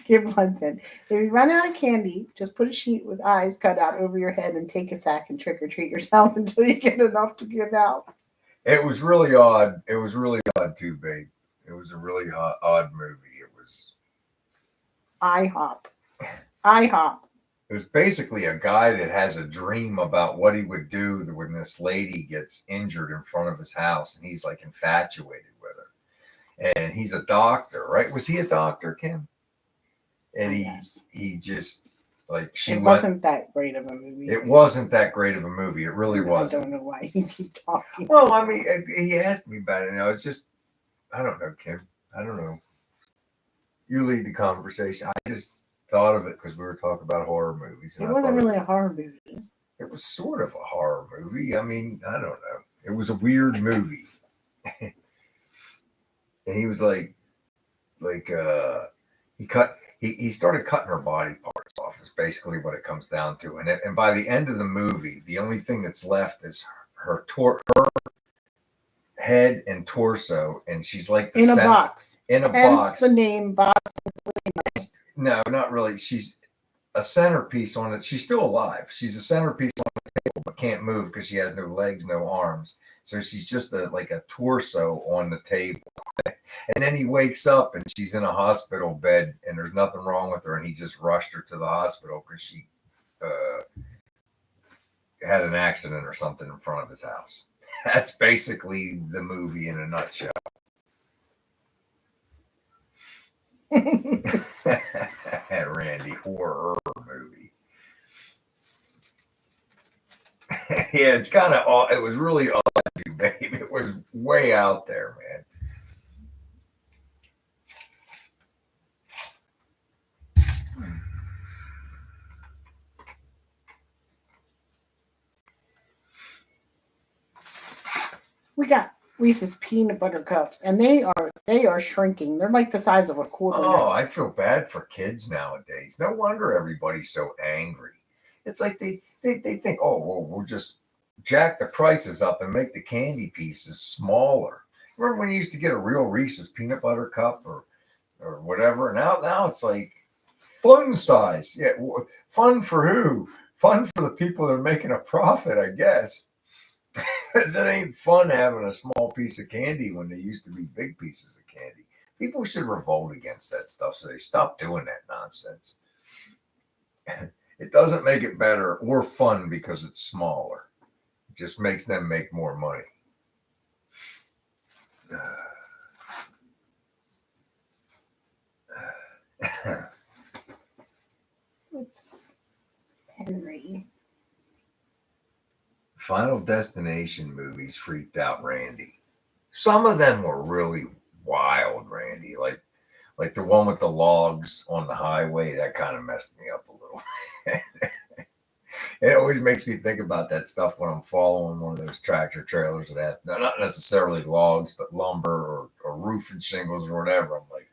[SPEAKER 2] Give one cent. If you run out of candy, just put a sheet with eyes cut out over your head and take a sack and trick or treat yourself until you get enough to give out.
[SPEAKER 1] It was really odd. It was really odd too, babe. It was a really odd movie. It was
[SPEAKER 2] IHOP.
[SPEAKER 1] It was basically a guy that has a dream about what he would do when this lady gets injured in front of his house, and he's like infatuated with her. And he's a doctor, right? Was he a doctor, Kim? And he just like
[SPEAKER 2] it wasn't that great of a movie.
[SPEAKER 1] It wasn't that great of a movie. It really wasn't.
[SPEAKER 2] I don't know why you keep talking.
[SPEAKER 1] Well, I mean, he asked me about it, and I was just, I don't know, Kim. I don't know. You lead the conversation. I just thought of it because we were talking about horror movies.
[SPEAKER 2] And it wasn't really a horror movie.
[SPEAKER 1] It was sort of a horror movie. I mean, I don't know. It was a weird movie. And he was he started cutting her body parts off is basically what it comes down to. And by the end of the movie, the only thing that's left is her head and torso, and she's like
[SPEAKER 2] in a box.
[SPEAKER 1] In a
[SPEAKER 2] Hence
[SPEAKER 1] box.
[SPEAKER 2] The name box.
[SPEAKER 1] No, not really. She's a centerpiece on it. She's still alive. She's a centerpiece on the table, but can't move because she has no legs, no arms. So she's just like a torso on the table. And then he wakes up and she's in a hospital bed and there's nothing wrong with her. And he just rushed her to the hospital because she had an accident or something in front of his house. That's basically the movie in a nutshell. Randy, horror movie. Yeah, it's kind of, it was really odd, babe. It was way out there, man.
[SPEAKER 2] We got Reese's peanut butter cups, and they are shrinking. They're like the size of a quarter.
[SPEAKER 1] Oh,
[SPEAKER 2] now.
[SPEAKER 1] I feel bad for kids nowadays. No wonder everybody's so angry. It's like they think, oh, well, we'll just jack the prices up and make the candy pieces smaller. Remember when you used to get a real Reese's peanut butter cup or whatever? Now it's like fun size. Yeah, fun for who? Fun for the people that are making a profit, I guess. Because it ain't fun having a small piece of candy when they used to be big pieces of candy. People should revolt against that stuff so they stop doing that nonsense. It doesn't make it better or fun because it's smaller. It just makes them make more money.
[SPEAKER 2] It's Henry.
[SPEAKER 1] Final Destination movies freaked out Randy. Some of them were really wild, Randy. Like the one with the logs on the highway, that kind of messed me up a little. It always makes me think about that stuff when I'm following one of those tractor trailers that have not necessarily logs, but lumber or roofing shingles or whatever. I'm like,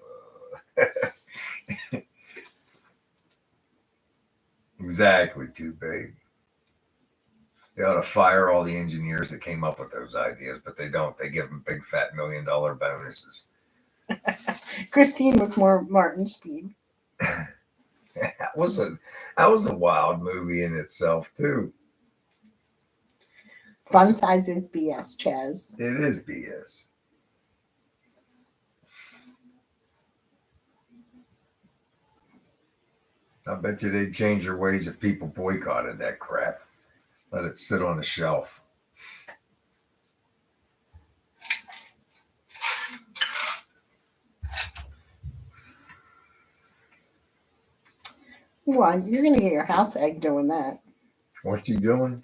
[SPEAKER 1] exactly, too big. They ought to fire all the engineers that came up with those ideas, but they don't. They give them big fat $1 million bonuses.
[SPEAKER 2] Christine was more Martin Speed.
[SPEAKER 1] That was a wild movie in itself too.
[SPEAKER 2] Fun size is BS, Chaz.
[SPEAKER 1] It is BS. I bet you they'd change their ways if people boycotted that crap. Let it sit on the shelf.
[SPEAKER 2] Well, you're gonna get your house egg doing that.
[SPEAKER 1] What you doing?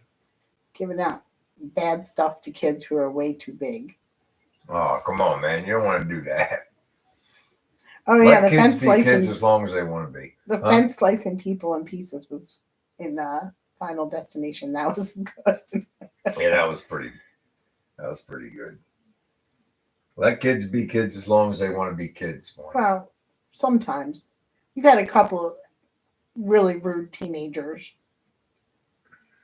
[SPEAKER 2] Giving out bad stuff to kids who are way too big.
[SPEAKER 1] Oh, come on, man. You don't want to do that.
[SPEAKER 2] Oh yeah,
[SPEAKER 1] Let
[SPEAKER 2] the
[SPEAKER 1] kids
[SPEAKER 2] fence
[SPEAKER 1] be
[SPEAKER 2] slicing.
[SPEAKER 1] kids as long as they want to be.
[SPEAKER 2] The fence slicing people in pieces was in Final Destination. That was good.
[SPEAKER 1] Yeah, that was pretty good. Let kids be kids as long as they want to be kids.
[SPEAKER 2] Well, sometimes you got a couple of really rude teenagers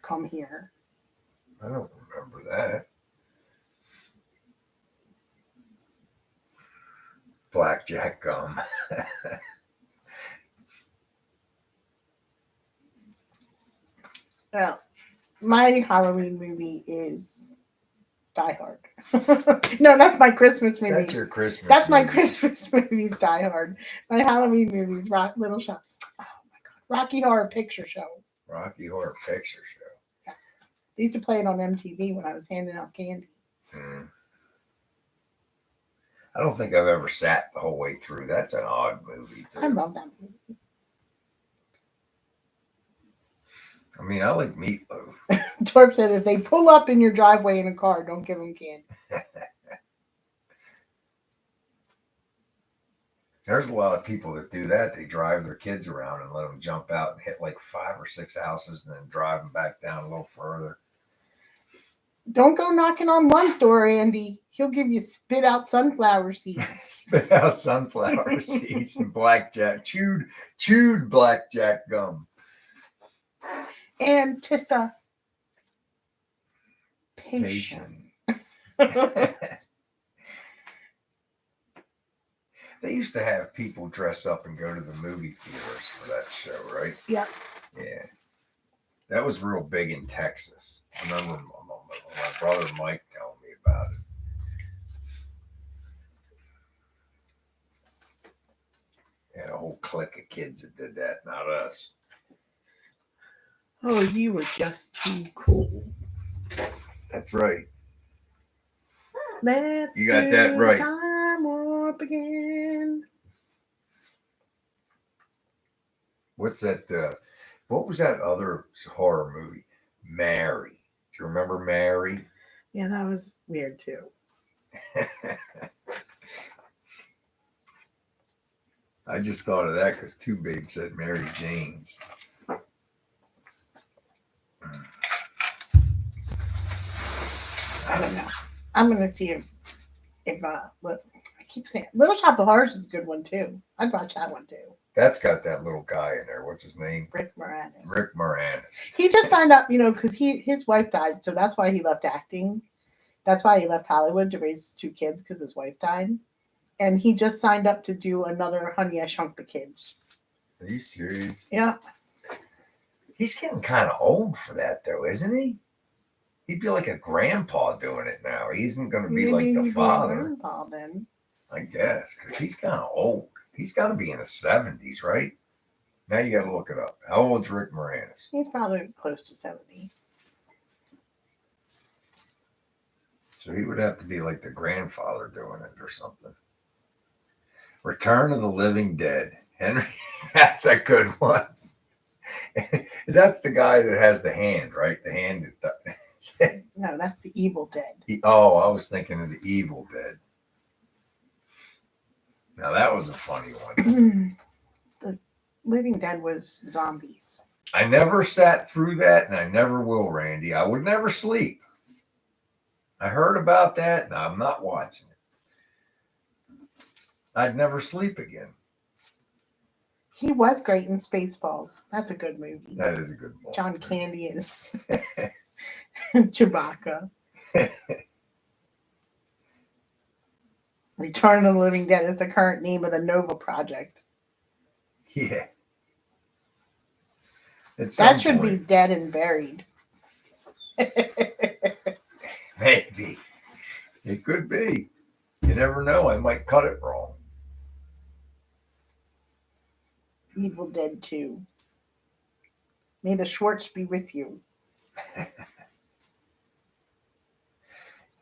[SPEAKER 2] come here.
[SPEAKER 1] I don't remember that. Blackjack gum.
[SPEAKER 2] Well, my Halloween movie is Die Hard. No, that's my Christmas movie.
[SPEAKER 1] That's your Christmas.
[SPEAKER 2] That's my
[SPEAKER 1] movie.
[SPEAKER 2] Christmas movie is Die Hard. My Halloween movie is Little Shop. Oh my God, Rocky Horror Picture Show.
[SPEAKER 1] Rocky Horror Picture Show.
[SPEAKER 2] Yeah. They used to play it on MTV when I was handing out candy.
[SPEAKER 1] I don't think I've ever sat the whole way through. That's an odd movie, too.
[SPEAKER 2] I love that movie.
[SPEAKER 1] I mean, I like Meatloaf.
[SPEAKER 2] Torp said if they pull up in your driveway in a car, don't give them candy.
[SPEAKER 1] There's a lot of people that do that. They drive their kids around and let them jump out and hit like 5 or 6 houses and then drive them back down a little further.
[SPEAKER 2] Don't go knocking on one's door, Andy. He'll give you spit out sunflower seeds.
[SPEAKER 1] Spit out sunflower seeds and blackjack, chewed blackjack gum.
[SPEAKER 2] Anticipation.
[SPEAKER 1] They used to have people dress up and go to the movie theaters for that show, right?
[SPEAKER 2] Yeah.
[SPEAKER 1] Yeah. That was real big in Texas. I remember my brother Mike telling me about it. Had a whole clique of kids that did that, not us.
[SPEAKER 2] Oh, you were just too cool.
[SPEAKER 1] That's right.
[SPEAKER 2] Let's
[SPEAKER 1] You got that
[SPEAKER 2] do
[SPEAKER 1] right.
[SPEAKER 2] time warp again.
[SPEAKER 1] What's that? What was that other horror movie? Mary. Do you remember Mary?
[SPEAKER 2] Yeah, that was weird too.
[SPEAKER 1] I just thought of that because Two Babe said Mary Jane's.
[SPEAKER 2] I don't know. I'm gonna see if look. I keep saying Little Shop of Horrors is a good one too. I'd watch that one too.
[SPEAKER 1] That's got that little guy in there. What's his name?
[SPEAKER 2] Rick Moranis.
[SPEAKER 1] Rick Moranis.
[SPEAKER 2] He just signed up, because his wife died, so that's why he left acting. That's why he left Hollywood to raise 2 kids because his wife died, and he just signed up to do another Honey I Shrunk the Kids.
[SPEAKER 1] Are you serious?
[SPEAKER 2] Yeah.
[SPEAKER 1] He's getting kind of old for that, though, isn't he? He'd be like a grandpa doing it now. He isn't going to be like the father.
[SPEAKER 2] Grandpa, then.
[SPEAKER 1] I guess, because he's kind of old. He's got to be in his 70s, right? Now you got to look it up. How old's Rick Moranis?
[SPEAKER 2] He's probably close to 70.
[SPEAKER 1] So he would have to be like the grandfather doing it or something. Return of the Living Dead. Henry, that's a good one. That's the guy that has the hand, right? The hand.
[SPEAKER 2] No, that's the Evil Dead.
[SPEAKER 1] Oh, I was thinking of the Evil Dead. Now that was a funny one.
[SPEAKER 2] The Living Dead was zombies.
[SPEAKER 1] I never sat through that, and I never will, Randy. I would never sleep. I heard about that, and I'm not watching it. I'd never sleep again.
[SPEAKER 2] He was great in Spaceballs. That's a good movie.
[SPEAKER 1] That is a good one.
[SPEAKER 2] John Candy is Chewbacca. Return of the Living Dead is the current name of the Nova Project.
[SPEAKER 1] Yeah.
[SPEAKER 2] That should be Dead and Buried.
[SPEAKER 1] Maybe. It could be. You never know. I might cut it wrong.
[SPEAKER 2] Evil Dead 2. May the Schwartz be with you.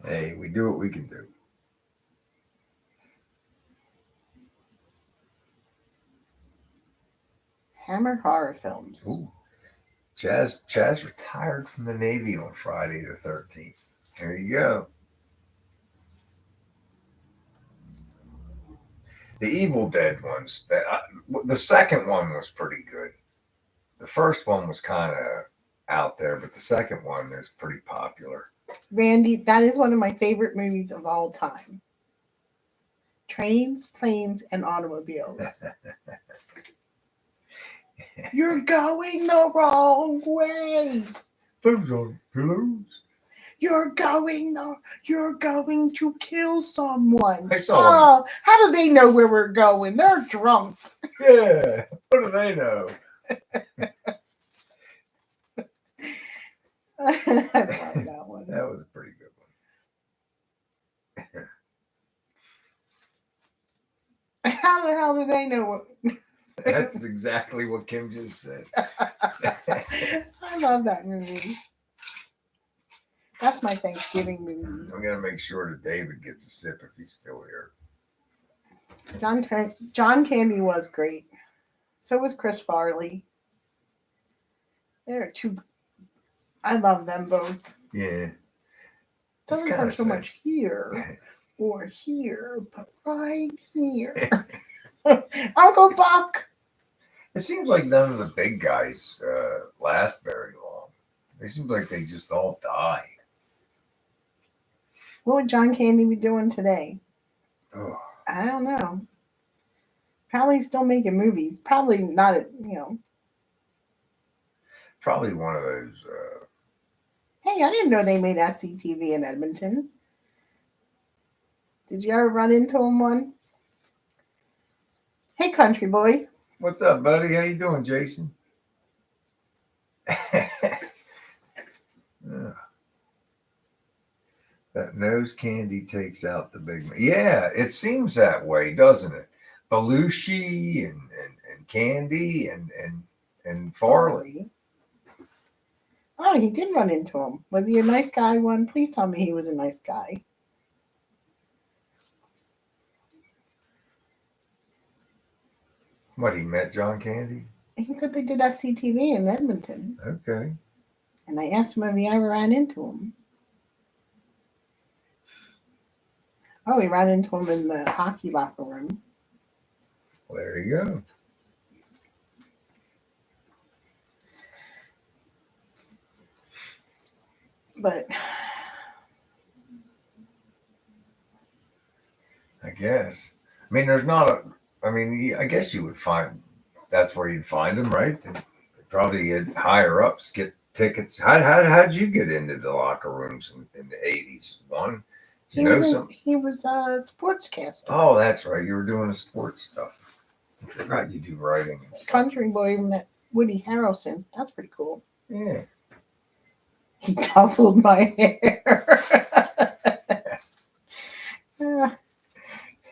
[SPEAKER 1] Hey, we do what we can do.
[SPEAKER 2] Hammer horror films.
[SPEAKER 1] Ooh. Chaz retired from the Navy on Friday the 13th. There you go. The Evil Dead ones. The second one was pretty good. The first one was kind of out there, but the second one is pretty popular.
[SPEAKER 2] Randy, that is one of my favorite movies of all time. Trains, planes, and automobiles. You're going the wrong way.
[SPEAKER 1] Those are pillows.
[SPEAKER 2] You're going to kill someone.
[SPEAKER 1] I saw them.
[SPEAKER 2] How do they know where we're going? They're drunk.
[SPEAKER 1] Yeah. What do they know?
[SPEAKER 2] I love that one.
[SPEAKER 1] That was a pretty good one.
[SPEAKER 2] How the hell do they know what?
[SPEAKER 1] That's exactly what Kim just said.
[SPEAKER 2] I love that movie. That's my Thanksgiving movie.
[SPEAKER 1] I'm going to make sure that David gets a sip if he's still here.
[SPEAKER 2] John Candy was great. So was Chris Farley. They're two. I love them both.
[SPEAKER 1] Yeah.
[SPEAKER 2] Doesn't hurt so much here or here, but right here. Uncle Buck.
[SPEAKER 1] It seems like none of the big guys last very long. It seems like they just all died.
[SPEAKER 2] What would John Candy be doing today?
[SPEAKER 1] Oh.
[SPEAKER 2] I don't know. Probably still making movies. Probably not,
[SPEAKER 1] Probably one of those.
[SPEAKER 2] Hey, I didn't know they made SCTV in Edmonton. Did you ever run into him one? Hey, country boy.
[SPEAKER 1] What's up, buddy? How you doing, Jason? That nose candy takes out the big man. Yeah, it seems that way, doesn't it? Belushi and Candy and Farley.
[SPEAKER 2] Oh, he did run into him. Was he a nice guy one? Please tell me he was a nice guy.
[SPEAKER 1] What, he met John Candy?
[SPEAKER 2] He said they did SCTV in Edmonton.
[SPEAKER 1] Okay.
[SPEAKER 2] And I asked him if he ever ran into him. Oh, he ran into him in the hockey locker room.
[SPEAKER 1] Well, there you go.
[SPEAKER 2] But
[SPEAKER 1] I guess. I mean, there's not a. I mean, I guess you would find that's where you'd find them, right? And probably higher ups get tickets. How'd you get into the locker rooms in the 80s? One, did you know some?
[SPEAKER 2] he was a sportscaster.
[SPEAKER 1] Oh, that's right. You were doing the sports stuff. I forgot you do writing and stuff.
[SPEAKER 2] Country boy met Woody Harrelson. That's pretty cool.
[SPEAKER 1] Yeah.
[SPEAKER 2] He tousled my hair.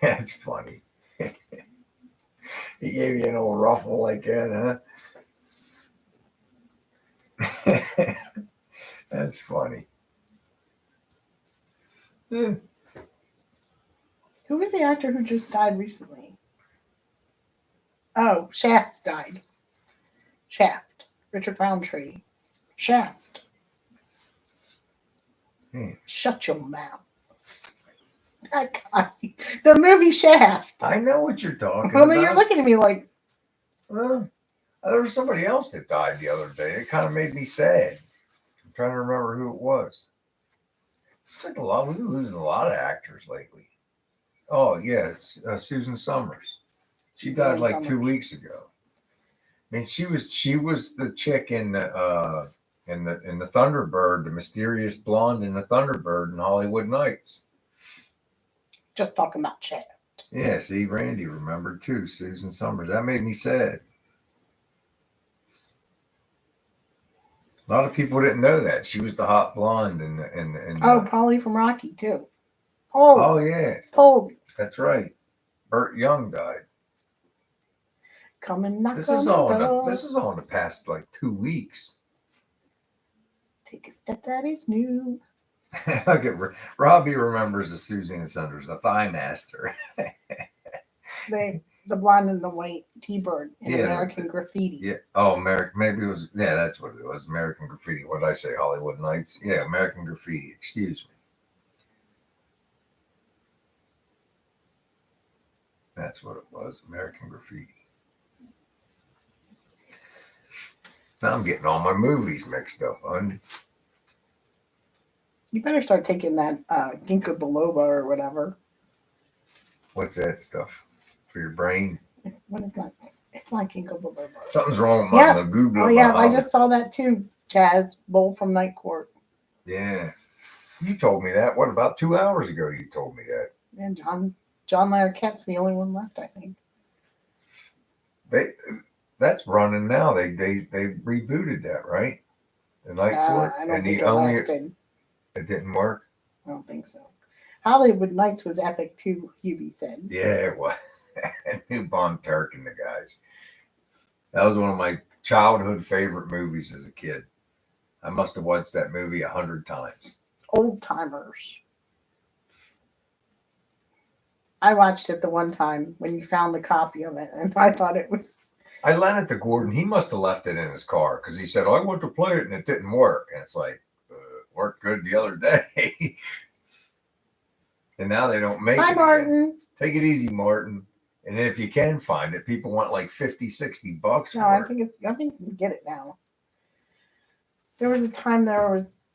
[SPEAKER 1] That's funny. He gave you an old ruffle like that, huh? That's funny. Yeah.
[SPEAKER 2] Who was the actor who just died recently? Oh, Shaft died. Shaft. Richard Roundtree. Shaft. Shut your mouth. That guy. The movie Shaft.
[SPEAKER 1] I know what you're talking
[SPEAKER 2] Well,
[SPEAKER 1] about.
[SPEAKER 2] you're looking at me like.
[SPEAKER 1] Well, there was somebody else that died the other day. It kind of made me sad. I'm trying to remember who it was. It's like we've been losing a lot of actors lately. Oh, yes, Susan Summers. She died like 2 weeks ago. I mean, she was the chick in the Thunderbird, the mysterious blonde in the Thunderbird in Hollywood Nights.
[SPEAKER 2] Just talking about Shaft.
[SPEAKER 1] Yeah, see, Randy remembered too. Susan Summers. That made me sad. A lot of people didn't know that she was the hot blonde
[SPEAKER 2] Oh, Polly from Rocky too. Oh
[SPEAKER 1] yeah,
[SPEAKER 2] Polly.
[SPEAKER 1] That's right. Burt Young died.
[SPEAKER 2] Come and knock
[SPEAKER 1] This
[SPEAKER 2] on
[SPEAKER 1] is
[SPEAKER 2] the
[SPEAKER 1] all
[SPEAKER 2] door.
[SPEAKER 1] this is all in the past like 2 weeks.
[SPEAKER 2] Take a step that is new.
[SPEAKER 1] Okay, Robbie remembers the Suzanne Sanders, the Thigh Master.
[SPEAKER 2] The blonde and the white T-bird in American Graffiti.
[SPEAKER 1] Yeah. Oh, American. Maybe it was. Yeah, that's what it was. American Graffiti. What did I say? Hollywood Nights. Yeah, American Graffiti. Excuse me. That's what it was. American Graffiti. Now I'm getting all my movies mixed up, hun.
[SPEAKER 2] You better start taking that ginkgo biloba or whatever.
[SPEAKER 1] What's that stuff for your brain?
[SPEAKER 2] What is that? It's not ginkgo biloba.
[SPEAKER 1] Something's wrong with my Google.
[SPEAKER 2] Oh yeah, I just saw that too. Chaz Bull from Night Court.
[SPEAKER 1] Yeah, you told me that. What, about 2 hours ago? You told me that.
[SPEAKER 2] And John Larroquette's the only one left, I think.
[SPEAKER 1] That's running now. They rebooted that, right? The Night Court.
[SPEAKER 2] I don't think it lasted.
[SPEAKER 1] It didn't work.
[SPEAKER 2] I don't think so. Hollywood Nights was epic too, Hubie said.
[SPEAKER 1] Yeah, it was. New Bon Turk and the guys. That was one of my childhood favorite movies as a kid. I must have watched that movie 100 times.
[SPEAKER 2] Old timers. I watched it the one time when you found a copy of it, and I thought it was.
[SPEAKER 1] I lent it to Gordon. He must have left it in his car because he said, I want to play it, and it didn't work. And it's like, it worked good the other day. And now they don't make it.
[SPEAKER 2] Hi, Martin.
[SPEAKER 1] Again. Take it easy, Martin. And if you can find it, people want like $50-$60
[SPEAKER 2] No, I think you can get it now. There was a time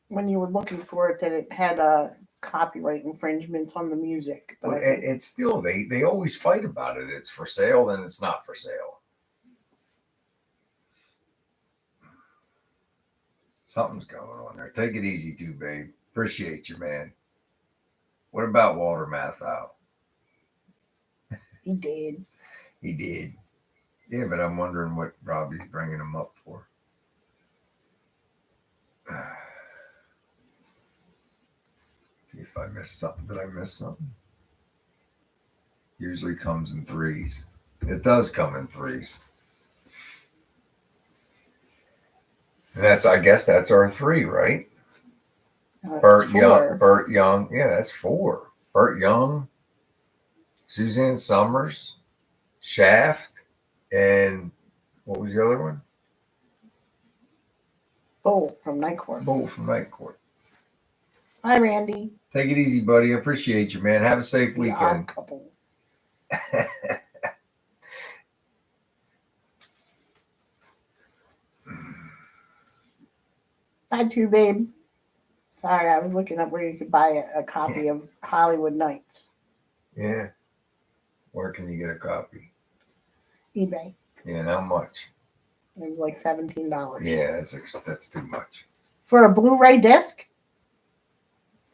[SPEAKER 2] when you were looking for it that it had copyright infringements on the music. But
[SPEAKER 1] well, it's still they always fight about it. It's for sale, then it's not for sale. Something's going on there. Take it easy, too, babe. Appreciate you, man. What about Walter Matthau?
[SPEAKER 2] He did.
[SPEAKER 1] He did. Yeah, but I'm wondering what Robbie's bringing him up for. See if I missed something. Did I miss something? Usually comes in threes. It does come in threes. And I guess that's our three, right?
[SPEAKER 2] It's
[SPEAKER 1] Burt Young,
[SPEAKER 2] four.
[SPEAKER 1] Burt Young. Yeah, that's four. Burt Young, Suzanne Summers, Shaft, and what was the other one?
[SPEAKER 2] Bolt from Night Court.
[SPEAKER 1] Bolt from Night Court.
[SPEAKER 2] Hi, Randy.
[SPEAKER 1] Take it easy, buddy. I appreciate you, man. Have a safe
[SPEAKER 2] The Odd
[SPEAKER 1] weekend.
[SPEAKER 2] Couple. Hi, too, babe. Sorry, I was looking up where you could buy a copy of Hollywood Nights.
[SPEAKER 1] Yeah. Where can you get a copy?
[SPEAKER 2] eBay.
[SPEAKER 1] Yeah, how much?
[SPEAKER 2] It was like $17.
[SPEAKER 1] Yeah, that's too much.
[SPEAKER 2] For a Blu-ray disc?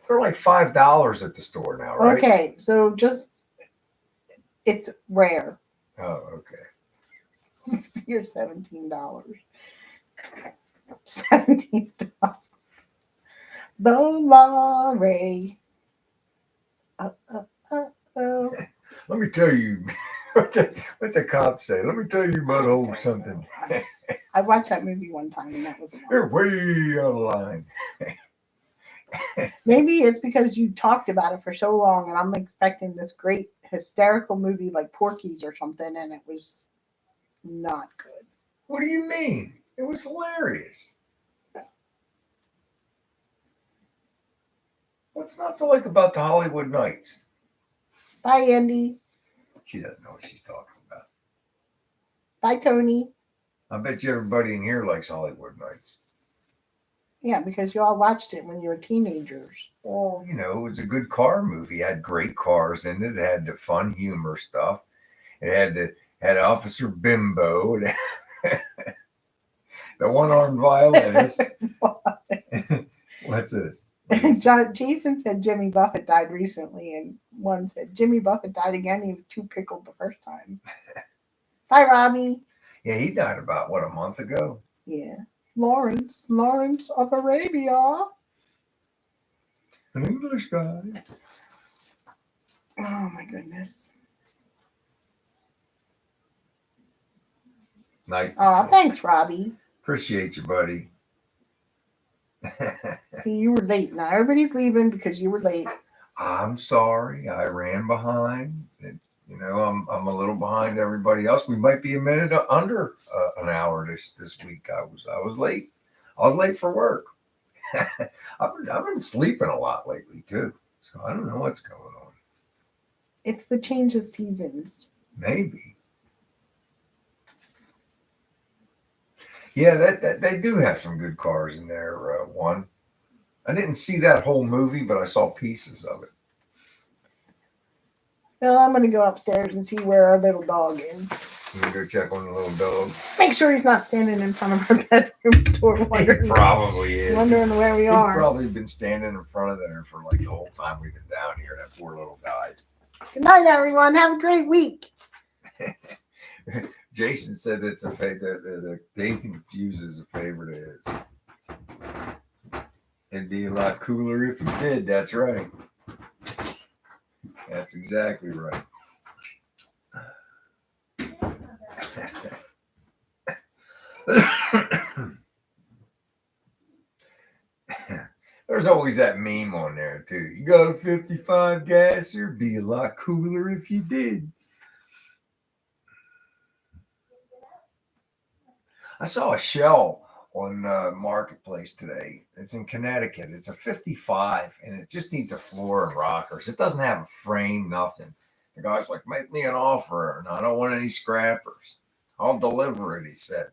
[SPEAKER 1] They're like $5 at the store now, right?
[SPEAKER 2] Okay, so it's rare.
[SPEAKER 1] Oh, okay.
[SPEAKER 2] You're $17. $17. Bolare. Oh.
[SPEAKER 1] Let me tell you, what's a cop say? Let me tell you butthole something.
[SPEAKER 2] I watched that movie one time and that was
[SPEAKER 1] You're way out of line.
[SPEAKER 2] Maybe it's because you talked about it for so long and I'm expecting this great hysterical movie like Porky's or something and it was not good.
[SPEAKER 1] What do you mean? It was hilarious. What's not to like about the Hollywood Nights?
[SPEAKER 2] Bye, Andy.
[SPEAKER 1] She doesn't know what she's talking about.
[SPEAKER 2] Bye, Tony.
[SPEAKER 1] I bet you everybody in here likes Hollywood Nights.
[SPEAKER 2] Yeah, because you all watched it when you were teenagers.
[SPEAKER 1] Well, you know, it was a good car movie. It had great cars in it. It had the fun humor stuff. It had Officer Bimbo, the one-armed violinist. What's this?
[SPEAKER 2] Jason said Jimmy Buffett died recently, and one said Jimmy Buffett died again. He was too pickled the first time. Bye, Robbie.
[SPEAKER 1] Yeah, he died about, what, a month ago?
[SPEAKER 2] Yeah. Lawrence of Arabia.
[SPEAKER 1] An English guy.
[SPEAKER 2] Oh, my goodness.
[SPEAKER 1] Night.
[SPEAKER 2] Oh, thanks, Robbie.
[SPEAKER 1] Appreciate you, buddy.
[SPEAKER 2] See, you were late. Now everybody's leaving because you were late.
[SPEAKER 1] I'm sorry. I ran behind. You know, I'm a little behind everybody else. We might be a minute under an hour this week. I was late. I was late for work. I've been sleeping a lot lately too, so I don't know what's going on.
[SPEAKER 2] It's the change of seasons.
[SPEAKER 1] Maybe. Yeah, that they do have some good cars in there. One, I didn't see that whole movie, but I saw pieces of it.
[SPEAKER 2] Well, I'm going to go upstairs and see where our little dog is.
[SPEAKER 1] You can go check on the little dog.
[SPEAKER 2] Make sure he's not standing in front of our bedroom door
[SPEAKER 1] He probably is.
[SPEAKER 2] wondering where we are.
[SPEAKER 1] He's probably been standing in front of there for like the whole time we've been down here. That poor little guy.
[SPEAKER 2] Good night, everyone. Have a great week.
[SPEAKER 1] Jason said it's a favorite. The Dazed and Confused is a favorite of his. It'd be a lot cooler if you did. That's right. That's exactly right. There's always that meme on there too. You got a 55 gasser? Be a lot cooler if you did. I saw a shell on Marketplace today. It's in Connecticut. It's a 55, and it just needs a floor and rockers. It doesn't have a frame, nothing. The guy's like, make me an offer, and I don't want any scrappers. I'll deliver it, he said.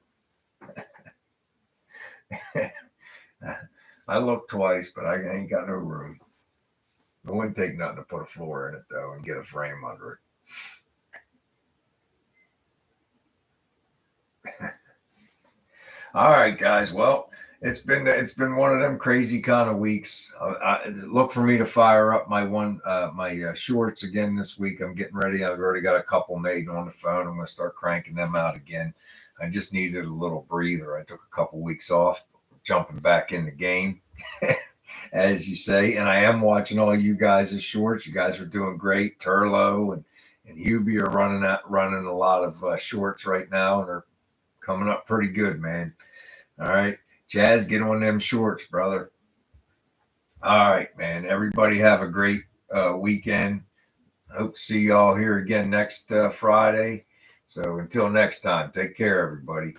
[SPEAKER 1] I looked twice, but I ain't got no room. It wouldn't take nothing to put a floor in it, though, and get a frame under it. All right, guys. Well, it's been one of them crazy kind of weeks. Look for me to fire up my shorts again this week. I'm getting ready. I've already got a couple made on the phone. I'm going to start cranking them out again. I just needed a little breather. I took a couple weeks off, jumping back in the game, as you say. And I am watching all you guys' shorts. You guys are doing great. Turlo and Hubie are running a lot of shorts right now, and are coming up pretty good, man. All right. Chaz, get on them shorts, brother. All right, man. Everybody have a great weekend. Hope to see y'all here again next Friday. So until next time, take care, everybody.